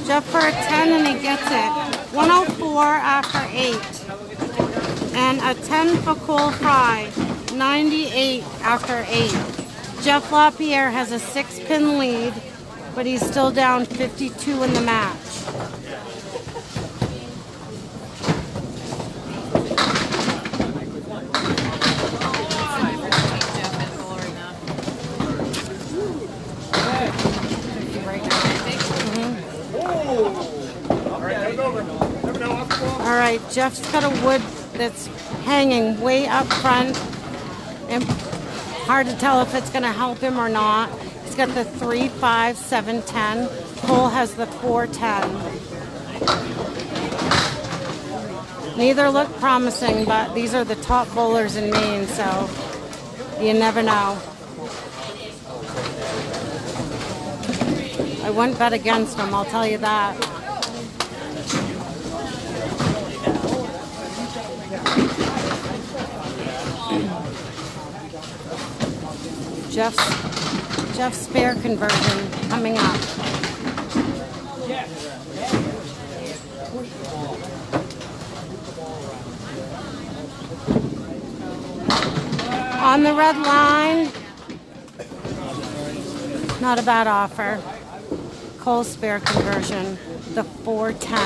Jeff for a 10 and he gets it. 104 after 8. And a 10 for Cole Frey. 98 after 8. Jeff Lapierre has a 6-pin lead, but he's still down 52 in the match. All right, Jeff's got a wood that's hanging way up front, and hard to tell if it's going to help him or not. He's got the 3, 5, 7, 10. Cole has the 4, 10. Neither look promising, but these are the top bowlers in Maine, so you never know. I wouldn't bet against them, I'll tell you that. Jeff's spare conversion coming up. On the red line. Not a bad offer. Cole's spare conversion, the 410.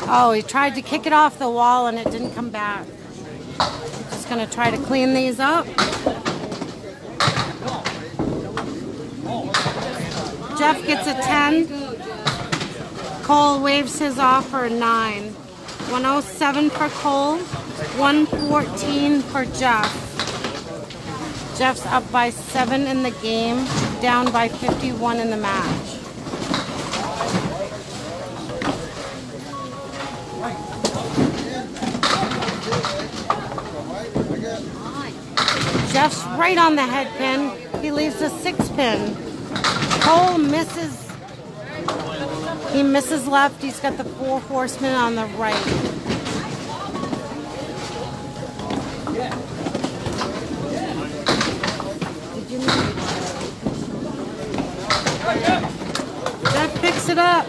Oh, he tried to kick it off the wall and it didn't come back. Just gonna try to clean these up. Jeff gets a 10. Cole waves his offer, 9. 107 for Cole, 114 for Jeff. Jeff's up by 7 in the game, down by 51 in the match. Jeff's right on the head pin. He leaves a 6 pin. Cole misses. He misses left. He's got the 4 horsemen on the right. Jeff picks it up.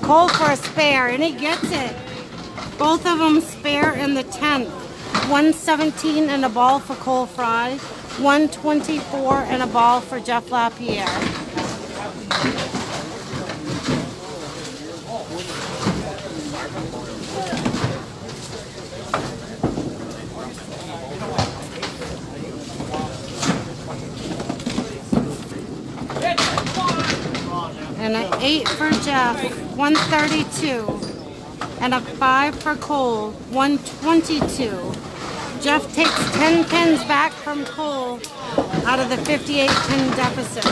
Cole for a spare, and he gets it. Both of them spare in the 10th. 117 and a ball for Cole Frey. 124 and a ball for Jeff Lapierre. And an 8 for Jeff, 132. And a 5 for Cole, 122. Jeff takes 10 pins back from Cole out of the 58 pin deficit.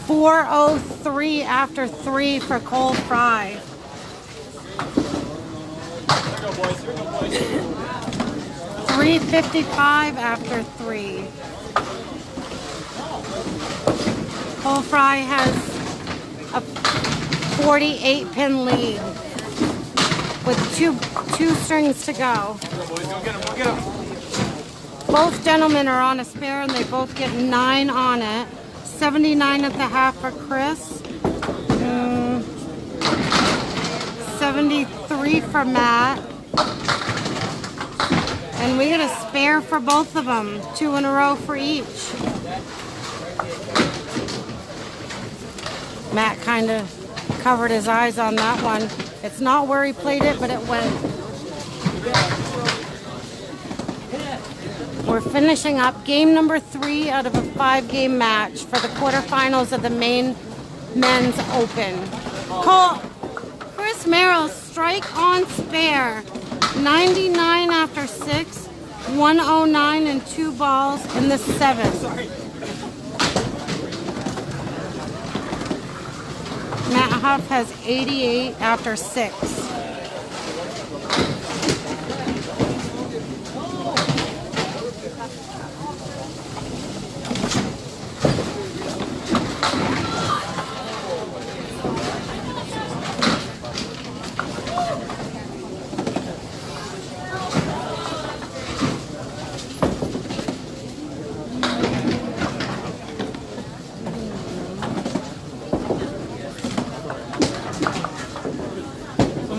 .403 after 3 for Cole Frey. .355 after 3. Cole Frey has a 48 pin lead with two strings to go. Both gentlemen are on a spare and they both get 9 on it. 79 at the half for Chris. 73 for Matt. And we get a spare for both of them. 2 in a row for each. Matt kind of covered his eyes on that one. It's not where he played it, but it went. We're finishing up game number 3 out of a 5-game match for the quarterfinals of the Maine Men's Open. Chris Merrill, strike on spare. 99 after 6, 109 and 2 balls in the 7th. Matt Huff has 88 after 6.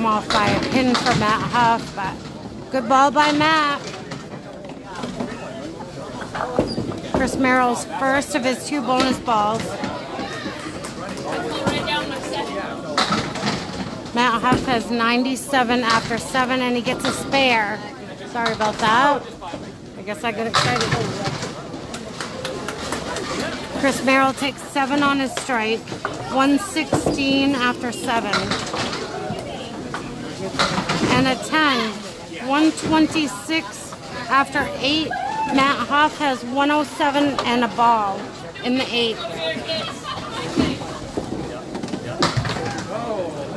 Off by a pin for Matt Huff, but good ball by Matt. Chris Merrill's first of his 2 bonus balls. Matt Huff has 97 after 7 and he gets a spare. Sorry about that. I guess I got excited. Chris Merrill takes 7 on his strike. 116 after 7. And a 10, 126 after 8 Matt Huff has 107 and a ball in the 8th.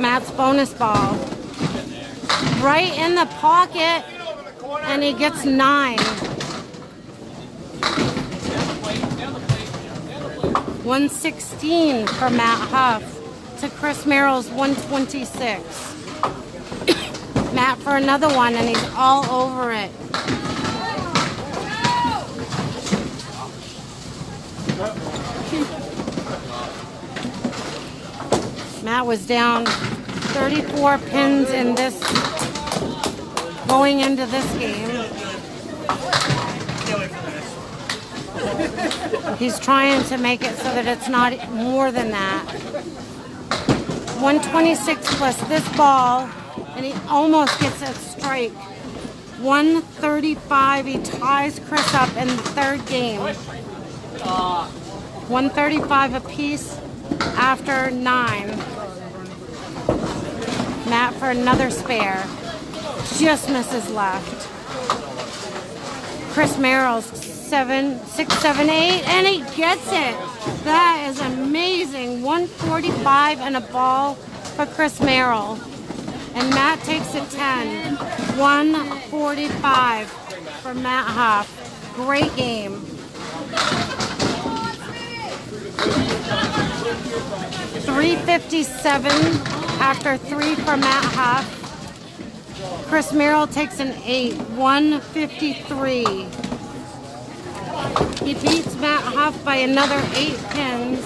Matt's bonus ball. Right in the pocket, and he gets 9. 116 for Matt Huff to Chris Merrill's 126. Matt for another one, and he's all over it. Matt was down 34 pins in this, going into this game. He's trying to make it so that it's not more than that. 126 plus this ball, and he almost gets a strike. 135, he ties Chris up in the 3rd game. 135 apiece after 9. Matt for another spare. Just misses left. Chris Merrill's 7, 6, 7, 8, and he gets it. That is amazing. 145 and a ball for Chris Merrill. And Matt takes a 10. 145 for Matt Huff. Great game. 357 after 3 for Matt Huff. Chris Merrill takes an 8. 153. He beats Matt Huff by another 8 pins.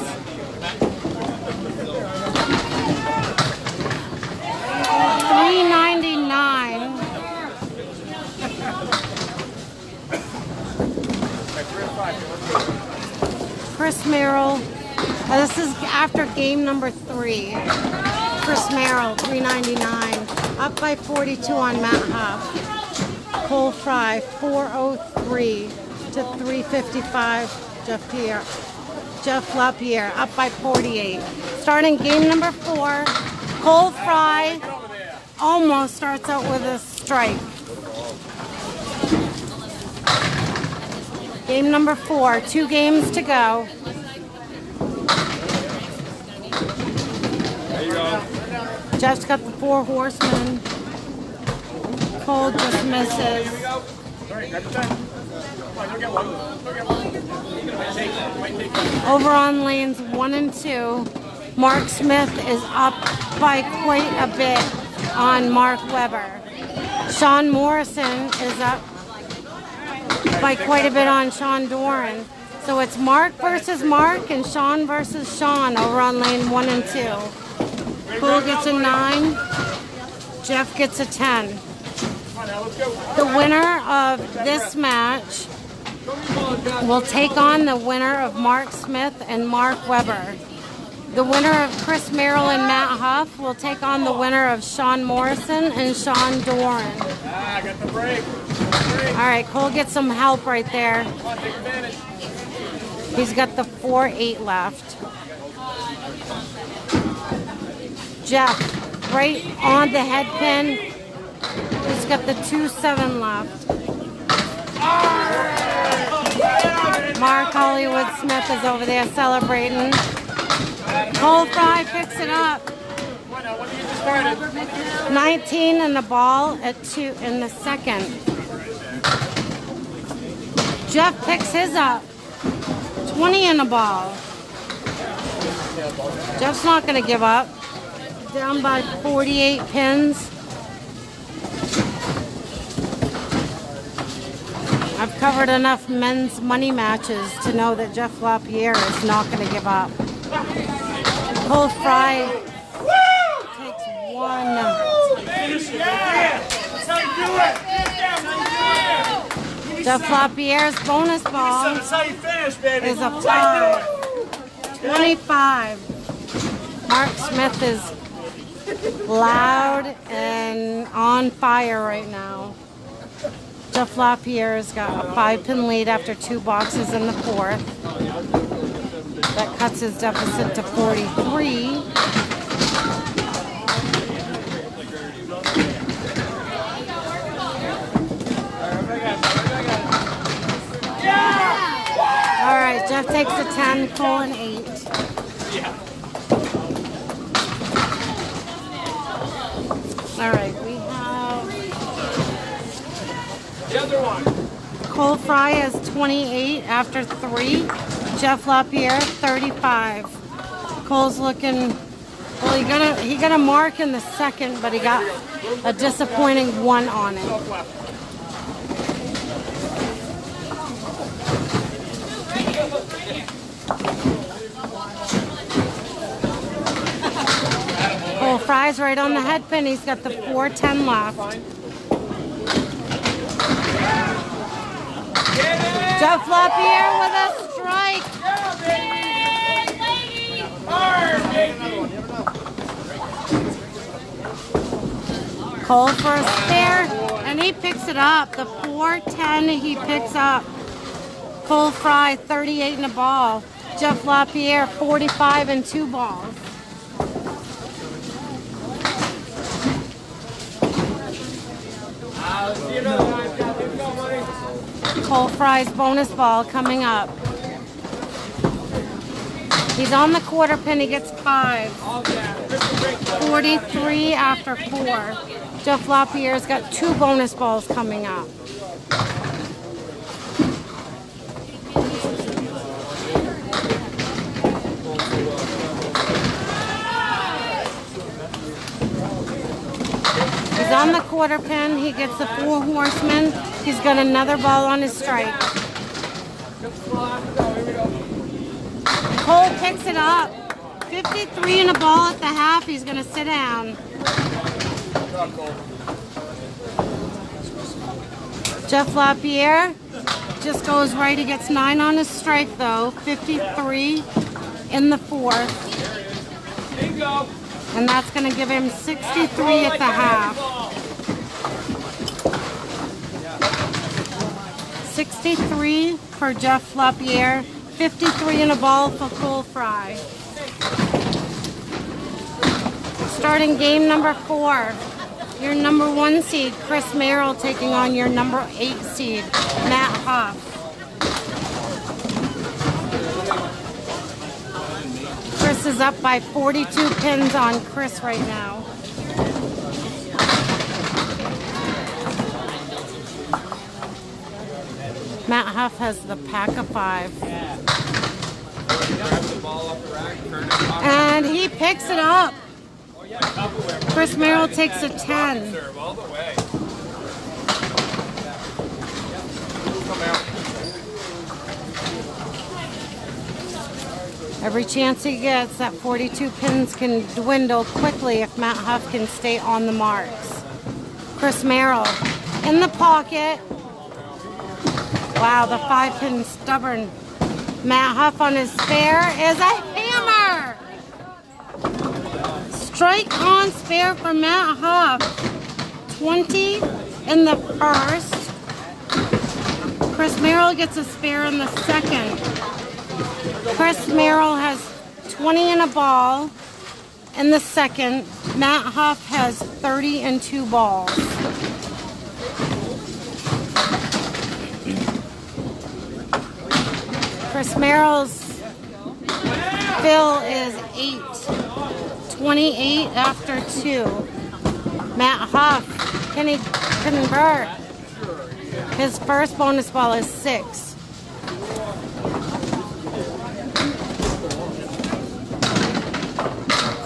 399. Chris Merrill. This is after game number 3. Chris Merrill, 399. Up by 42 on Matt Huff. Cole Frey, 403 to 355. Jeff Lapierre, up by 48. Starting game number 4. Cole Frey almost starts out with a strike. Game number 4, 2 games to go. There you go. Jeff's got the 4 horsemen. Cole just misses. Over on lanes 1 and 2, Mark Smith is up by quite a bit on Mark Webber. Sean Morrison is up by quite a bit on Sean Doran. So it's Mark versus Mark and Sean versus Sean over on lane 1 and 2. Cole gets a 9. Jeff gets a 10. The winner of this match will take on the winner of Mark Smith and Mark Webber. The winner of Chris Merrill and Matt Huff will take on the winner of Sean Morrison and Sean Doran. I got the break. All right, Cole gets some help right there. Come on, take advantage. He's got the 4-8 left. Jeff, right on the head pin. He's got the 2-7 left. Mark Hollywood Smith is over there celebrating. Cole Frey picks it up. 19 in the ball at 2 in the 2nd. Jeff picks his up. 20 in the ball. Jeff's not going to give up. Down by 48 pins. I've covered enough men's money matches to know that Jeff Lapierre is not going to give up. Cole Frey takes 1. Jeff Lapierre's bonus ball is a 5. 25. Mark Smith is loud and on fire right now. Jeff Lapierre's got a 5-pin lead after 2 boxes in the 4th. That cuts his deficit to 43. right, Jeff takes a 10, Cole an 8. All right, we have The other one. Cole Frey has 28 after 3. Jeff Lapierre 35. Cole's looking, well, he got a mark in the second, but he got a disappointing 1 on it. Cole Frey's right on the head pin. He's got the 4-10 left. Jeff Lapierre with a strike. Cole for a spare, and he picks it up. The 4-10 he picks up. Cole Frey 38 in a ball. Jeff Lapierre 45 and 2 balls. Cole Frey's bonus ball coming up. He's on the quarter pin, he gets 5. 43 after 4. Jeff Lapierre's got 2 bonus balls coming up. He's on the quarter pin, he gets the 4 horsemen. He's got another ball on his strike. Cole picks it up. 53 in a ball at the half. He's going to sit down. Jeff Lapierre just goes right. He gets 9 on his strike, though. 53 in the 4th. And that's going to give him 63 at the half. 63 for Jeff Lapierre. 53 in a ball for Cole Frey. Starting game number 4. Your number 1 seed, Chris Merrill, taking on your number 8 seed, Matt Huff. Chris is up by 42 pins on Chris right now. Matt Huff has the pack of 5. And he picks it up. Chris Merrill takes a 10. Every chance he gets, that 42 pins can dwindle quickly if Matt Huff can stay on the marks. Chris Merrill in the pocket. Wow, the 5-pin stubborn. Matt Huff on his spare is a hammer. Strike on spare for Matt Huff. 20 in the 1st. Chris Merrill gets a spare in the 2nd. Chris Merrill has 20 in a ball in the 2nd. Matt Huff has 30 and 2 balls. Chris Merrill's fill is 8. 28 after 2. Matt Huff, can he convert? His first bonus ball is 6.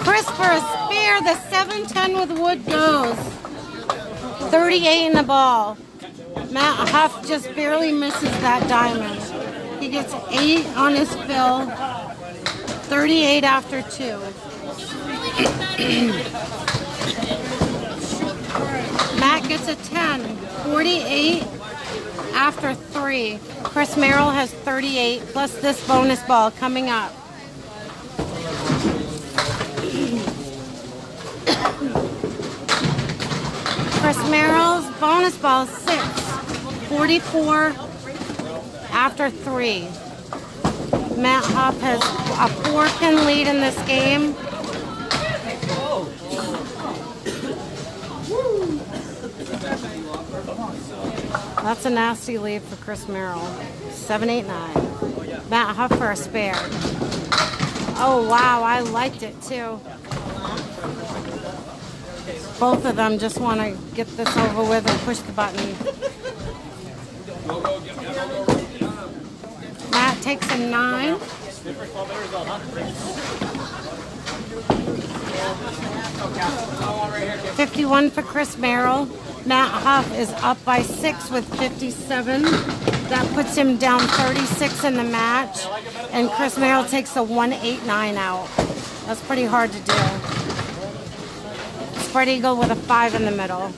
Chris for a spare, the 7-10 with wood goes. 38 in the ball. Matt Huff just barely misses that diamond. He gets 8 on his fill. 38 after 2. Matt gets a 10. 48 after 3. Chris Merrill has 38 plus this bonus ball coming up. Chris Merrill's bonus ball 6. 44 after 3. Matt Huff has a 4-pin lead in this game. That's a nasty lead for Chris Merrill. 7-8-9. Matt Huff for a spare. Oh, wow, I liked it too. Both of them just want to get this over with and push the button. Matt takes a 9. 51 for Chris Merrill. Matt Huff is up by 6 with 57. That puts him down 36 in the match. And Chris Merrill takes the 189 out. That's pretty hard to do. Spread eagle with a 5 in the middle.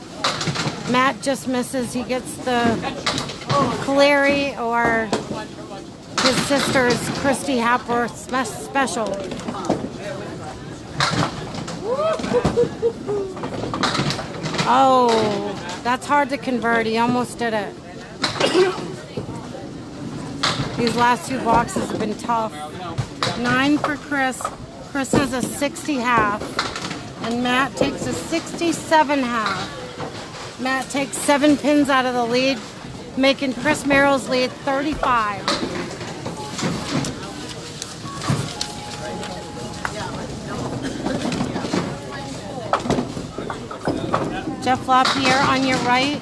Matt just misses. He gets the Cleary or his sister's Christy Hapworth special. Oh, that's hard to convert. He almost did it. These last 2 boxes have been tough. 9 for Chris. Chris has a 60 half. And Matt takes a 67 half. Matt takes 7 pins out of the lead, making Chris Merrill's lead 35. Jeff Lapierre on your right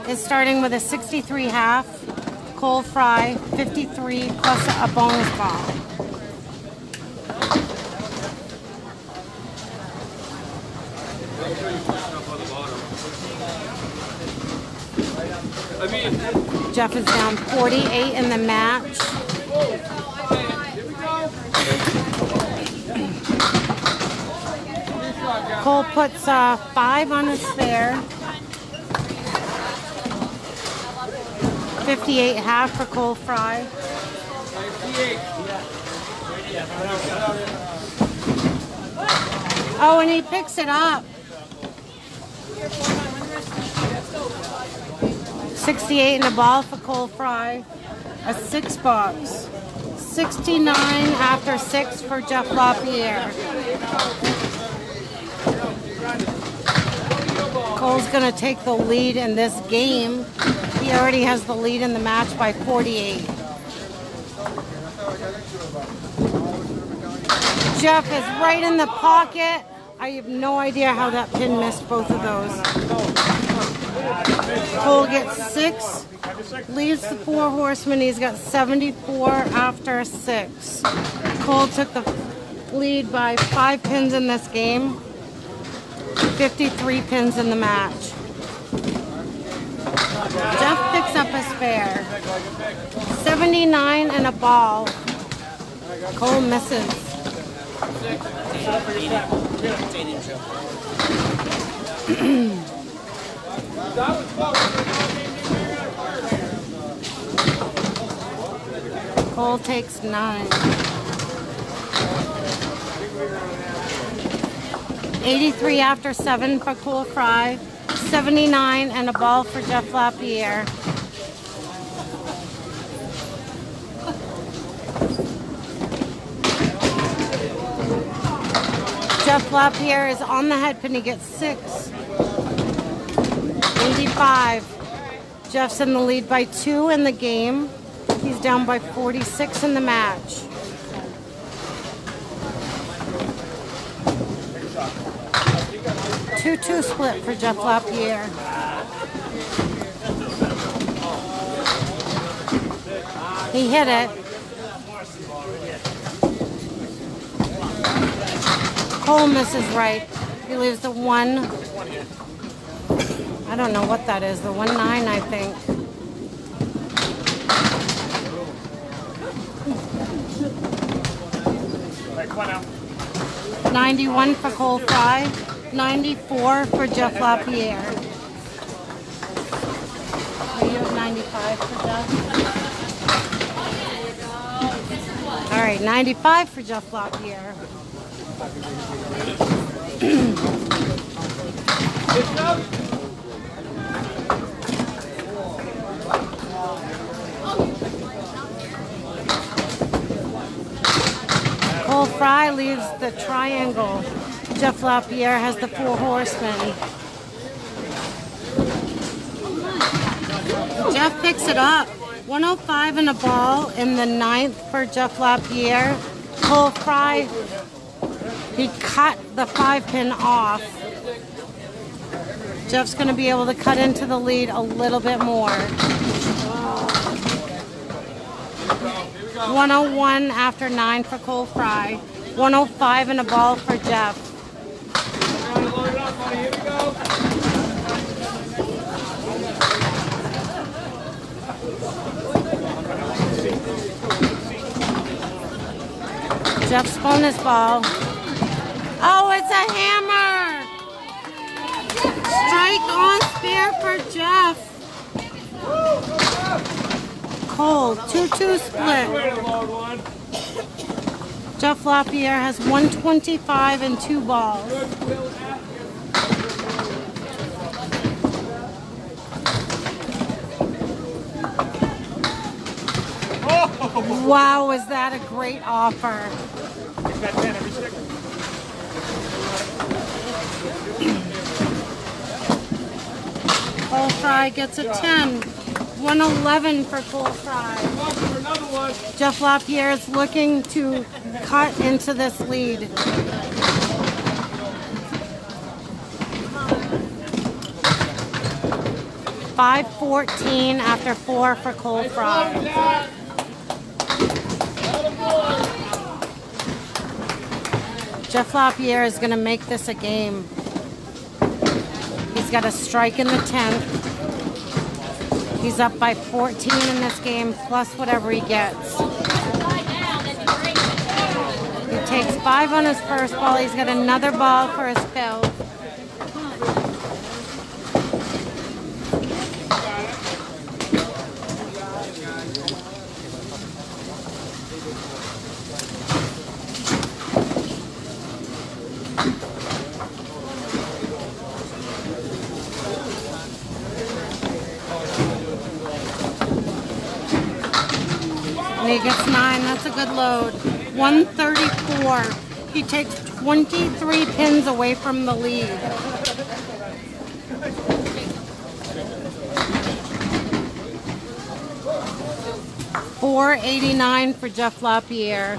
is starting with a 63 half. Cole Frey, 53 plus a bonus ball. Jeff is down 48 in the match. Cole puts 5 on his spare. 58 half for Cole Frey. Oh, and he picks it up. 68 in the ball for Cole Frey. A 6 box. 69 after 6 for Jeff Lapierre. Cole's going to take the lead in this game. He already has the lead in the match by 48. Jeff is right in the pocket. I have no idea how that pin missed both of those. Cole gets 6, leaves the 4 horsemen. He's got 74 after 6. Cole took the lead by 5 pins in this game. 53 pins in the match. Jeff picks up a spare. 79 and a ball. Cole misses. Cole takes 9. 83 after 7 for Cole Frey. 79 and a ball for Jeff Lapierre. Jeff Lapierre is on the head pin. He gets 6. 85. Jeff's in the lead by 2 in the game. He's down by 46 in the match. Two split for Jeff Lapierre. He hit it. Cole misses right. He leaves the 1. I don't know what that is. The 1-9, I think. $91 for Cole Frey. 94 for Jeff Lapierre. Are you at 95 for Jeff? All right, 95 for Jeff Lapierre. Cole Frey leaves the triangle. Jeff Lapierre has the 4 horsemen. Jeff picks it up. 105 and a ball in the 9th for Jeff Lapierre. Cole Frey, he cut the 5-pin off. Jeff's going to be able to cut into the lead a little bit more. 101 after 9 for Cole Frey. 105 and a ball for Jeff. Jeff's bonus ball. Oh, it's a hammer! Strike on spare for Jeff. Cole, 2-2 split. Jeff Lapierre has 125 and 2 balls. Wow, is that a great offer? Cole Frey gets a 10. 111 for Cole Frey. Jeff Lapierre is looking to cut into this lead. $5.14 after 4 for Cole Frey. Jeff Lapierre is going to make this a game. He's got a strike in the 10th. He's up by 14 in this game, plus whatever he gets. He takes 5 on his first ball. He's got another ball for his fill. And he gets 9. That's a good load. 134. He takes 23 pins away from the lead. $4.89 for Jeff Lapierre.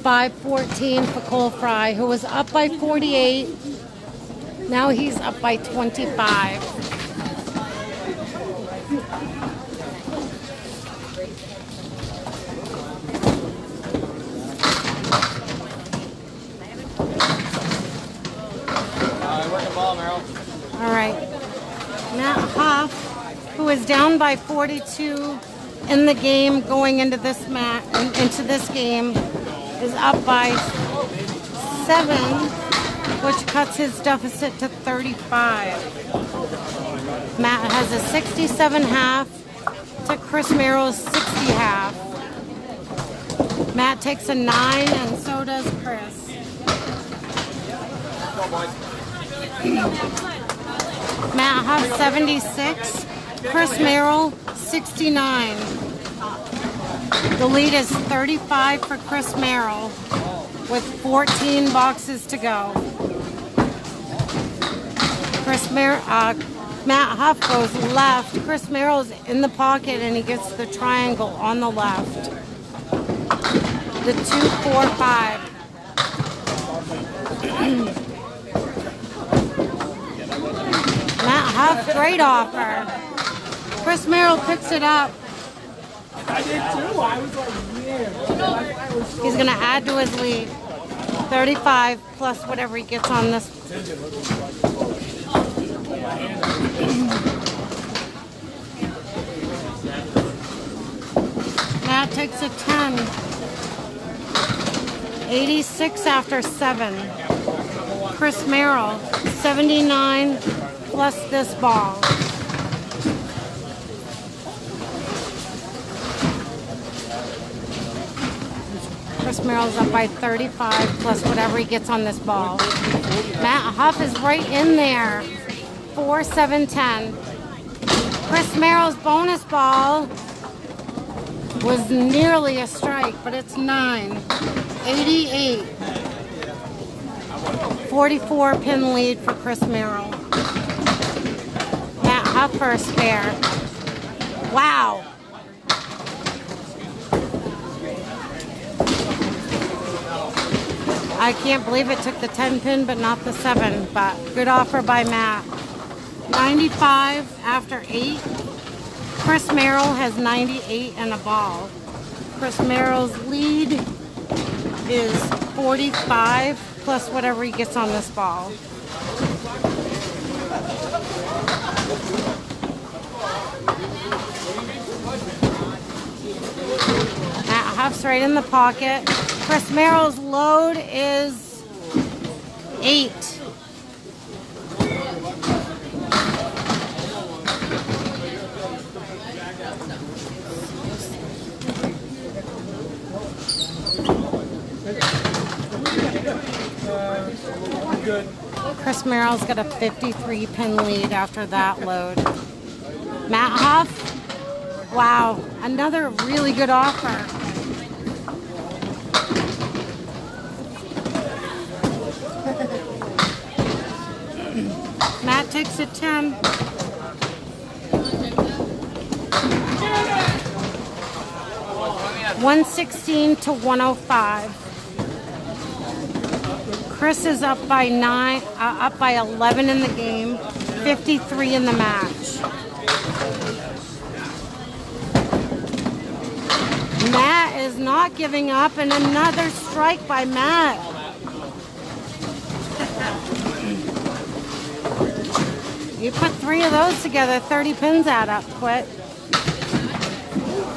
$5.14 for Cole Frey, who was up by 48. Now he's up by 25. Ball, Merrill. All right. Matt Huff, who is down by 42 in the game going into this game, is up by 7, which cuts his deficit to 35. Matt has a 67 half to Chris Merrill's 60 half. Matt takes a 9, and so does Chris. Matt Huff 76, Chris Merrill 69. The lead is 35 for Chris Merrill with 14 boxes to go. Matt Huff goes left. Chris Merrill's in the pocket and he gets the triangle on the left. The 2, 4, 5. Matt Huff, great offer. Chris Merrill picks it up. I did too. I was like, yeah. He's going to add to his lead. 35 plus whatever he gets on this. Matt takes a 10. 86 after 7. Chris Merrill, 79 plus this ball. Chris Merrill's up by 35 plus whatever he gets on this ball. Matt Huff is right in there. 4, 7, 10. Chris Merrill's bonus ball was nearly a strike, but it's 9. 88. 44 pin lead for Chris Merrill. Matt Huff for a spare. Wow. I can't believe it took the 10 pin but not the 7, but good offer by Matt. 95 after 8. Chris Merrill has 98 and a ball. Chris Merrill's lead is 45 plus whatever he gets on this ball. Matt Huff's right in the pocket. Chris Merrill's load is 8. Chris Merrill's got a 53 pin lead after that load. Matt Huff, wow, another really good offer. Matt takes a 10. $116 to $105. Chris is up by 9, up by 11 in the game, 53 in the match. Matt is not giving up, and another strike by Matt. You put 3 of those together, 30 pins add up quick.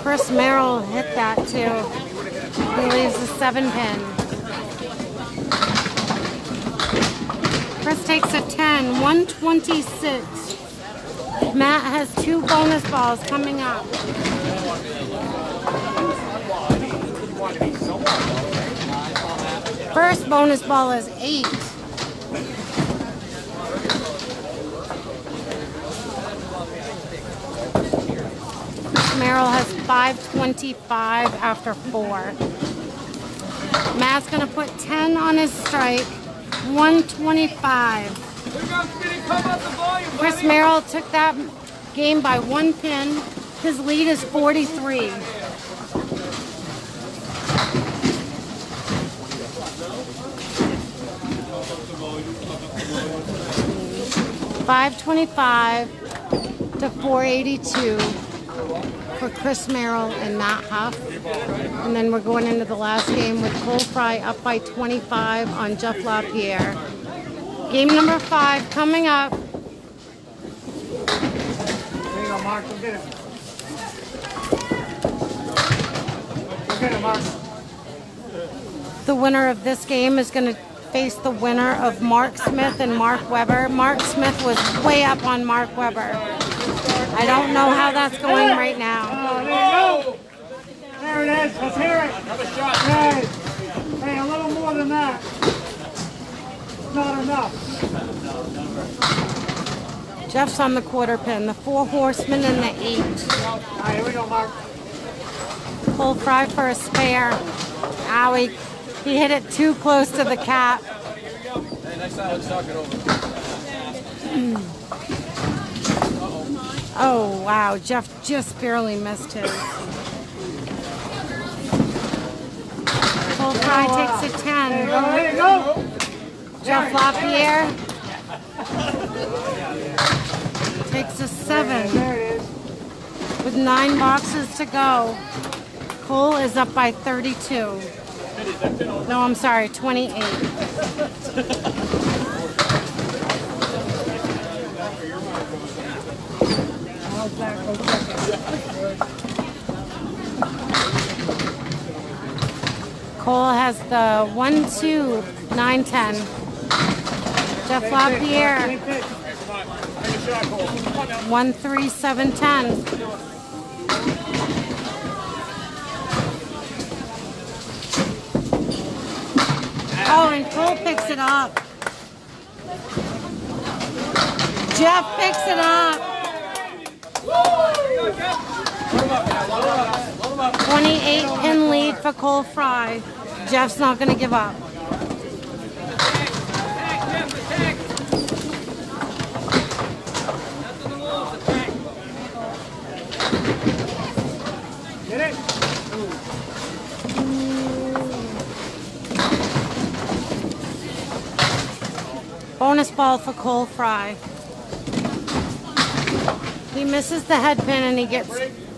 Chris Merrill hit that too. He leaves a 7 pin. Chris takes a 10, 126. Matt has 2 bonus balls coming up. First bonus ball is 8. Merrill has 525 after 4. Matt's going to put 10 on his strike. 125. Chris Merrill took that game by 1 pin. His lead is 43. $525 to $482 for Chris Merrill and Matt Huff. And then we're going into the last game with Cole Frey up by 25 on Jeff Lapierre. Game number 5 coming up. There you go, Mark. Go get it. Go get it, Mark. The winner of this game is going to face the winner of Mark Smith and Mark Webber. Mark Smith was way up on Mark Webber. I don't know how that's going right now. Oh, there you go. There it is. Let's hear it. Hey, hey, a little more than that. It's not enough. Jeff's on the quarter pin, the 4 horsemen and the 8. All right, here we go, Mark. Cole Frey for a spare. Owie, he hit it too close to the cap. Hey, next time let's talk it over. Oh, wow. Jeff just barely missed his. Cole Frey takes a 10. There you go. Jeff Lapierre takes a 7 There it is. with 9 boxes to go. Cole is up by 32. No, I'm sorry, 28. Cole has the 1, 2, 9, 10. Jeff Lapierre, 1, 3, 7, 10. Oh, and Cole picks it up. Jeff picks it up. 28 pin lead for Cole Frey. Jeff's not going to give up. Get it. Bonus ball for Cole Frey. He misses the head pin and he gets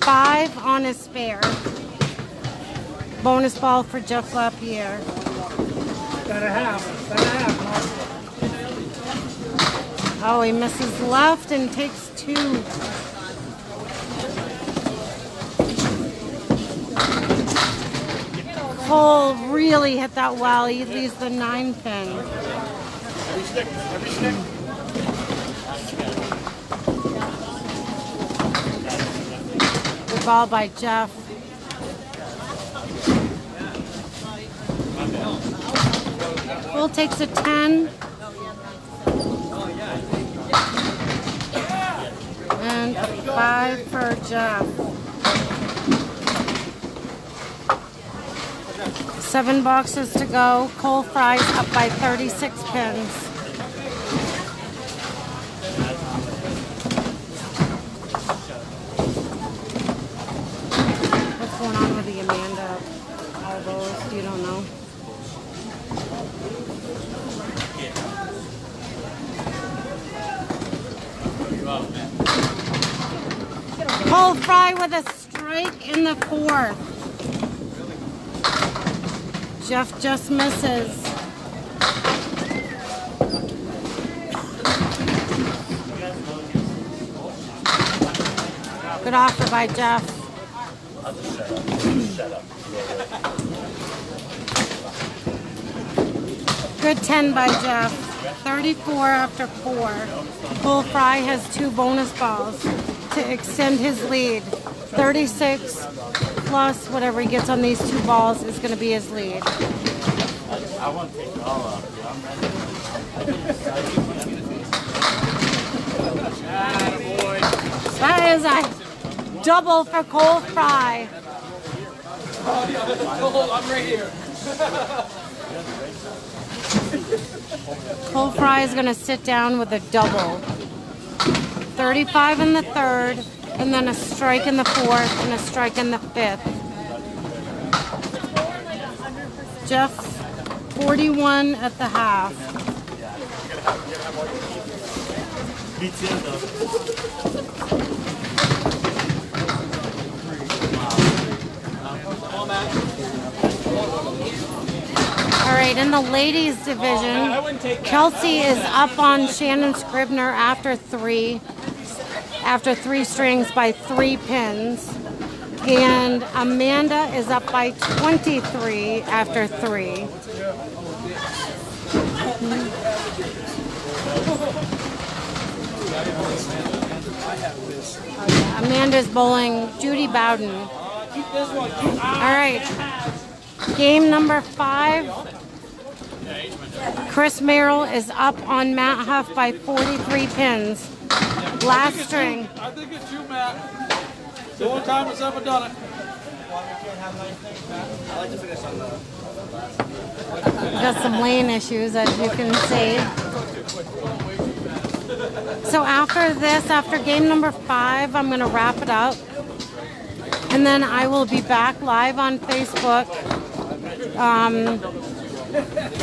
5 on his spare. Bonus ball for Jeff Lapierre. Got a half. Mark. Oh, he misses left and takes 2. Cole really hit that well. He leaves the 9 pin. Every stick. Good ball by Jeff. Cole takes a 10. And a 5 for Jeff. 7 boxes to go. Cole Frey's up by 36 pins. What's going on with the Amanda elbows? You don't know. Cole Frey with a strike in the 4th. Jeff just misses. Good offer by Jeff. Good 10 by Jeff. 34 after 4. Cole Frey has 2 bonus balls to extend his lead. 36 plus whatever he gets on these 2 balls is going to be his lead. I want to take it all off. That is a double for Cole Frey. I'm right here. Cole Frey is going to sit down with a double. 35 in the 3rd, and then a strike in the 4th, and a strike in the 5th. Jeff, 41 at the half. All right, in the ladies division, Kelsey is up on Shannon Scribner after 3 strings by 3 pins. And Amanda is up by 23 after 3. Amanda's bowling Judy Bowden. All right, game number 5. Chris Merrill is up on Matt Huff by 43 pins. Last string. I think it's you, Matt. The only time it's ever done it. I like to finish on the Got some lane issues, as you can see. So after this, after game number 5, I'm going to wrap it up. And then I will be back live on Facebook.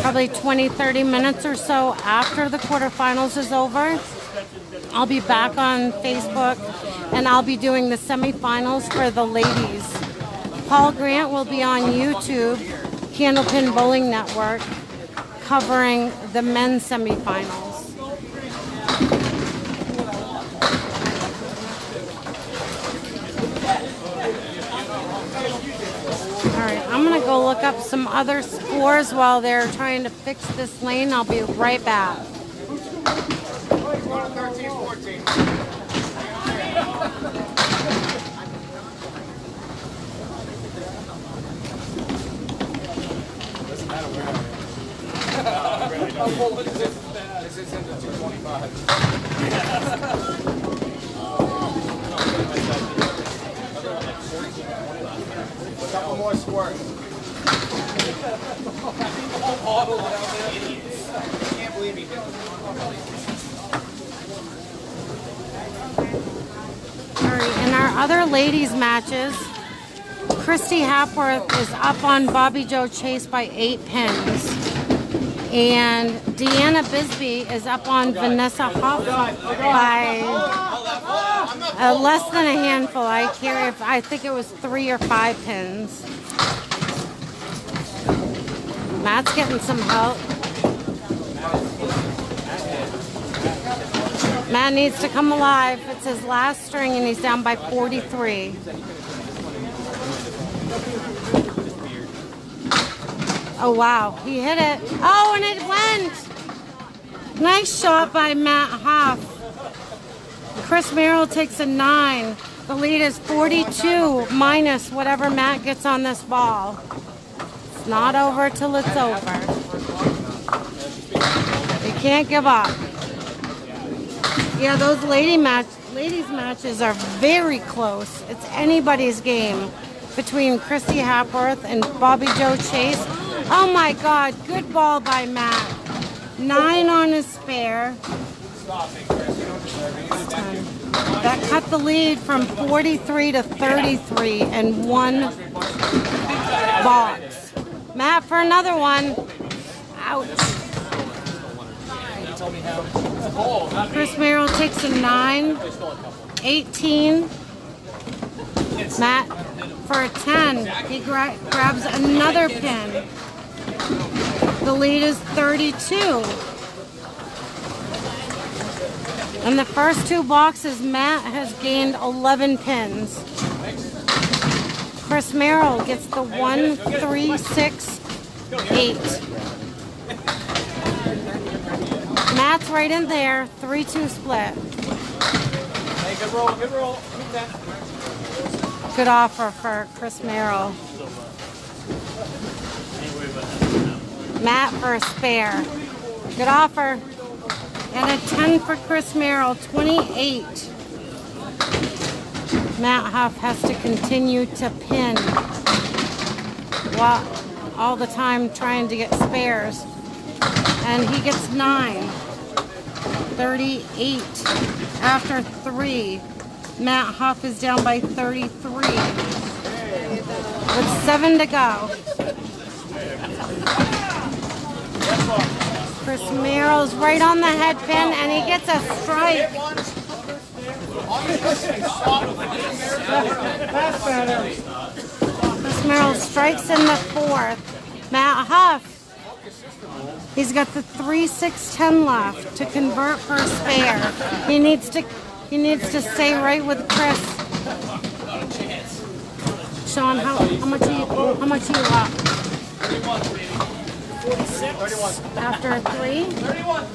Probably 20-30 minutes or so after the quarterfinals is over. I'll be back on Facebook and I'll be doing the semifinals for the ladies. Paul Grant will be on YouTube, Candlepin Bowling Network, covering the men's semifinals. Alright, I'm going to go look up some other scores while they're trying to fix this lane. I'll be right back. 13-14. Doesn't matter where this is in the 225. A couple more squirts. Can't believe he did this. Alright, in our other ladies matches, Christy Hapworth is up on Bobby Joe Chase by 8 pins. And Deanna Bisbee is up on Vanessa Huff by less than a handful. I think it was 3 or 5 pins. Matt's getting some help. Matt needs to come alive. It's his last string and he's down by 43. Oh wow, he hit it. Oh, and it went. Nice shot by Matt Huff. Chris Merrill takes a 9. The lead is 42 minus whatever Matt gets on this ball. It's not over till it's over. You can't give up. Yeah, those ladies matches are very close. It's anybody's game between Christy Hapworth and Bobby Joe Chase. Oh my God, good ball by Matt. 9 on his spare. That cut the lead from 43 to 33 in 1 box. Matt for another one. Ouch. Chris Merrill takes a 9. 18. Matt for a 10. He grabs another pin. The lead is 32. In the first 2 boxes, Matt has gained 11 pins. Chris Merrill gets the 1, 3, 6, 8. Matt's right in there, 3-2 split. Hey, good roll, good roll. Good offer for Chris Merrill. Matt for a spare. Good offer. And a 10 for Chris Merrill, 28. Matt Huff has to continue to pin all the time trying to get spares. And he gets 9. 38 after 3. Matt Huff is down by 33. With 7 to go. Chris Merrill's right on the head pin and he gets a strike. Chris Merrill strikes in the 4th. Matt Huff, he's got the 3, 6, 10 left to convert for a spare. He needs to stay right with Chris. Sean, how much are you up? 46. After 3? 31.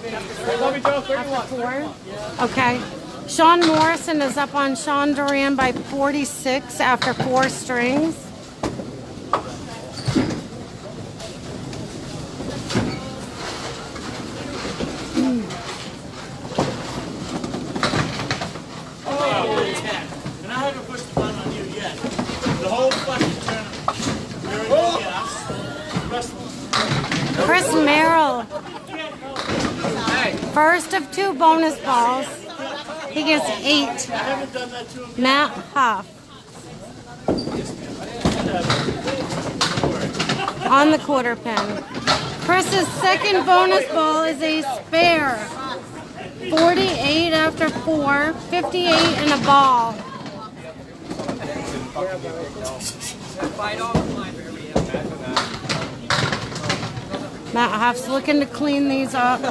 After 4? Okay. Sean Morrison is up on Sean Duran by 46 after 4 strings. And I haven't pushed the button on you yet. The whole fucking tournament. Chris Merrill, first of 2 bonus balls. He gets 8. I haven't done that to him. Matt Huff on the quarter pin. Chris's second bonus ball is a spare. 48 after 4, 58 and a ball. Matt Huff's looking to clean these up.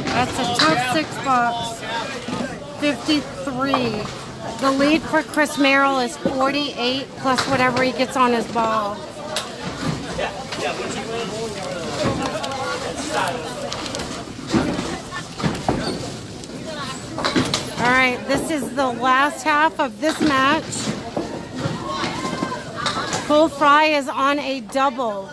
That's a tough 6 box. 53. The lead for Chris Merrill is 48 plus whatever he gets on his ball. All right, this is the last half of this match. Frey is on a double.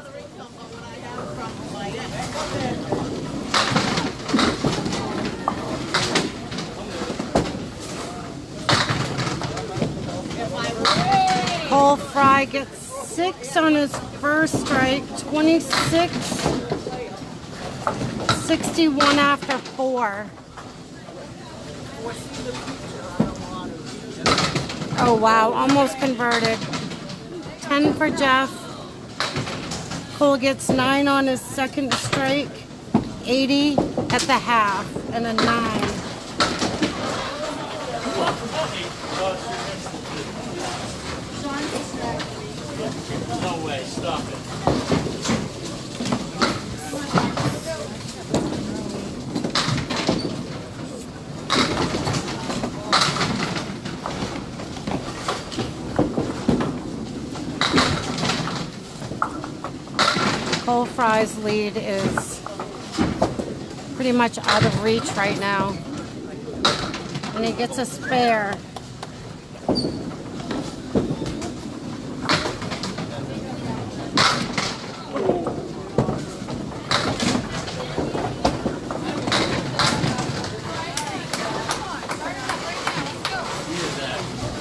Frey gets 6 on his first strike, 26, 61 after 4. Oh wow, almost converted. 10 for Jeff. Cole gets 9 on his second strike. 80 at the half and a 9. No way, stop it. Cole Frey's lead is pretty much out of reach right now. And he gets a spare.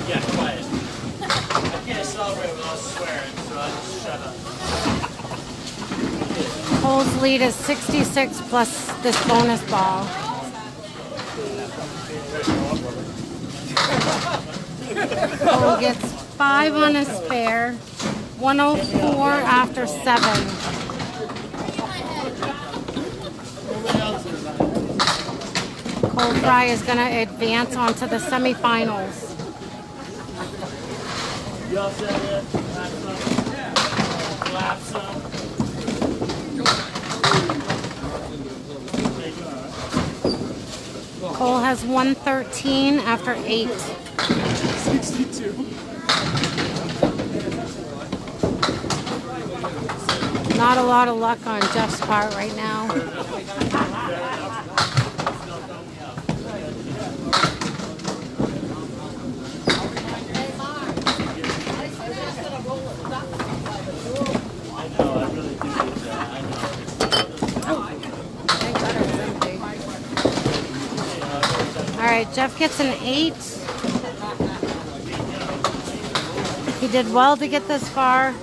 Yeah, quiet. I can't celebrate without swearing, so I just shut up. Cole's lead is 66 plus this bonus ball. Cole gets 5 on a spare. 104 after 7. Cole Frey is going to advance onto the semifinals. You all set yet? Lap some. Cole has 113 after 8. 62. Not a lot of luck on Jeff's part right now. All right, Jeff gets an 8. He did well to get this far.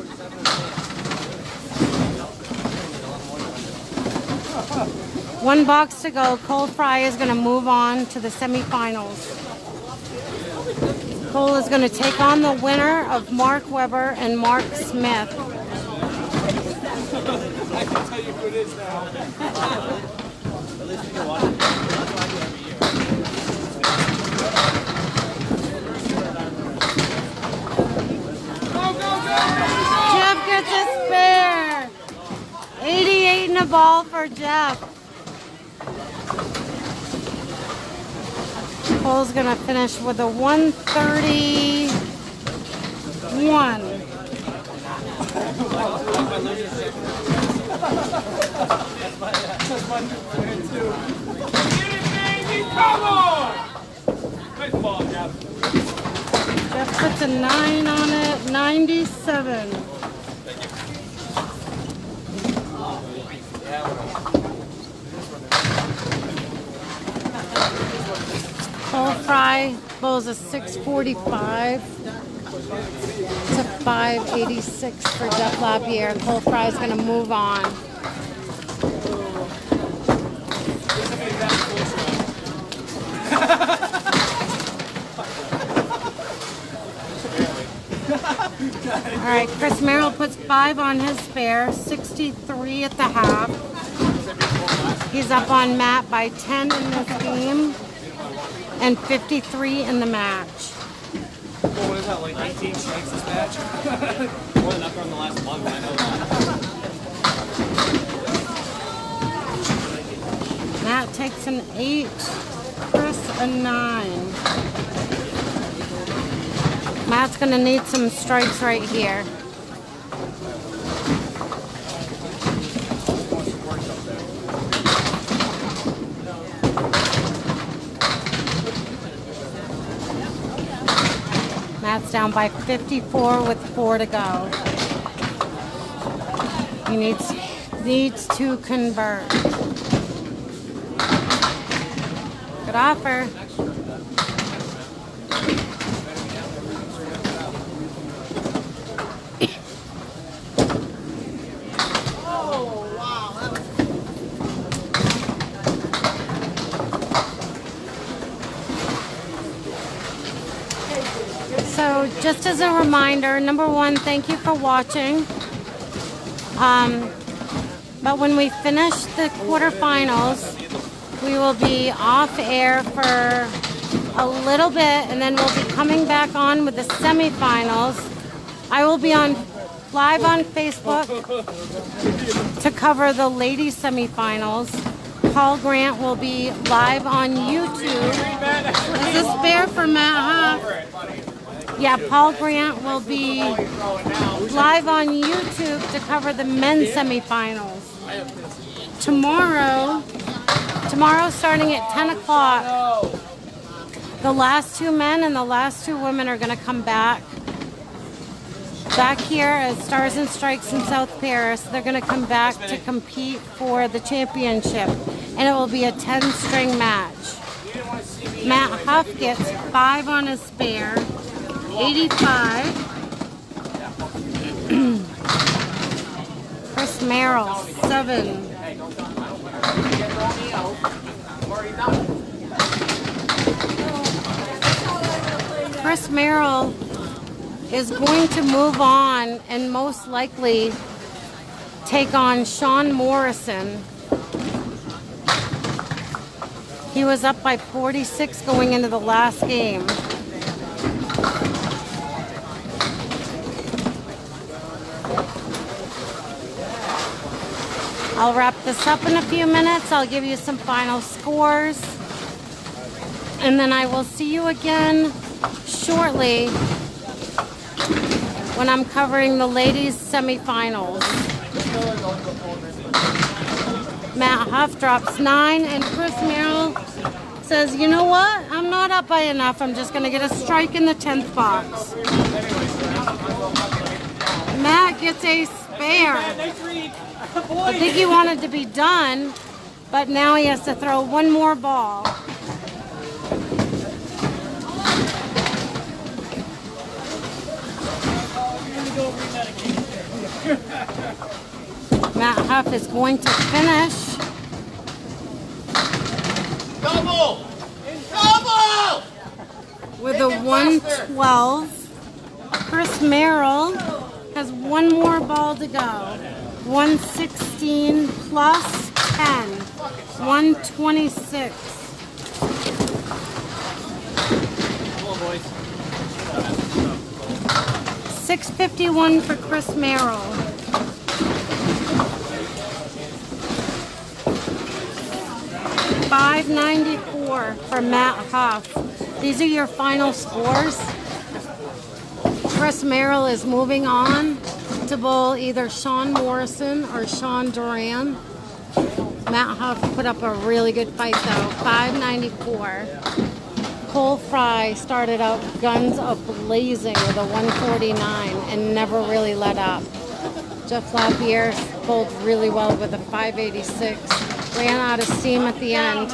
One box to go. Cole Frey is going to move on to the semifinals. Cole is going to take on the winner of Mark Webber and Mark Smith. I can tell you who it is now. At least we can watch it. That's what I do every year. Jeff gets a spare. 88 in the ball for Jeff. Cole's gonna finish with a 131. Come on! Nice ball, Jeff. Jeff puts a 9 on it, 97. Cole Frey bowls a 645 to 586 for Jeff Lapierre. Cole Frey's going to move on. All right, Chris Merrill puts 5 on his spare, 63 at the half. He's up on Matt by 10 in this game and 53 in the match. Well, what is that, like 19 strikes this match? More than up from the last month, I know that. Matt takes an 8, Chris a 9. Matt's going to need some strikes right here. Matt's down by 54 with 4 to go. He needs to convert. Good offer. So as a reminder, number one, thank you for watching. But when we finish the quarterfinals, we will be off air for a little bit, and then we'll be coming back on with the semifinals. I will be live on Facebook to cover the ladies semifinals. Paul Grant will be live on YouTube. Is this fair for Matt Huff? Yeah, Paul Grant will be live on YouTube to cover the men's semifinals. Tomorrow starting at 10 o'clock, the last two men and the last two women are going to come back here at Stars and Strikes in South Paris. They're going to come back to compete for the championship, and it will be a 10-string match. Matt Huff gets 5 on his spare, 85. Chris Merrill, 7. Chris Merrill is going to move on and most likely take on Sean Morrison. He was up by 46 going into the last game. I'll wrap this up in a few minutes. I'll give you some final scores. And then I will see you again shortly when I'm covering the ladies semifinals. Matt Huff drops 9, and Chris Merrill says, you know what? I'm not up by enough. I'm just going to get a strike in the 10th box. Matt gets a spare. I think he wanted to be done, but now he has to throw one more ball. Matt Huff is going to finish. Double! Double! With a 112. Chris Merrill has one more ball to go. 116 plus 10. 126. Come on, boys. 651 for Chris Merrill. 594 for Matt Huff. These are your final scores. Chris Merrill is moving on to bowl either Sean Morrison or Sean Duran. Matt Huff put up a really good fight though, 594. Cole Frey started out guns a-blazing with a 149 and never really let up. Jeff Lapierre bowled really well with a 586. Ran out of steam at the end.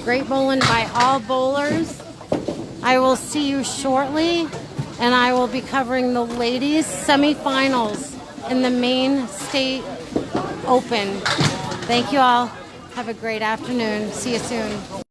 Great bowling by all bowlers. I will see you shortly, and I will be covering the ladies semifinals in the Maine State Open. Thank you all. Have a great afternoon. See you soon.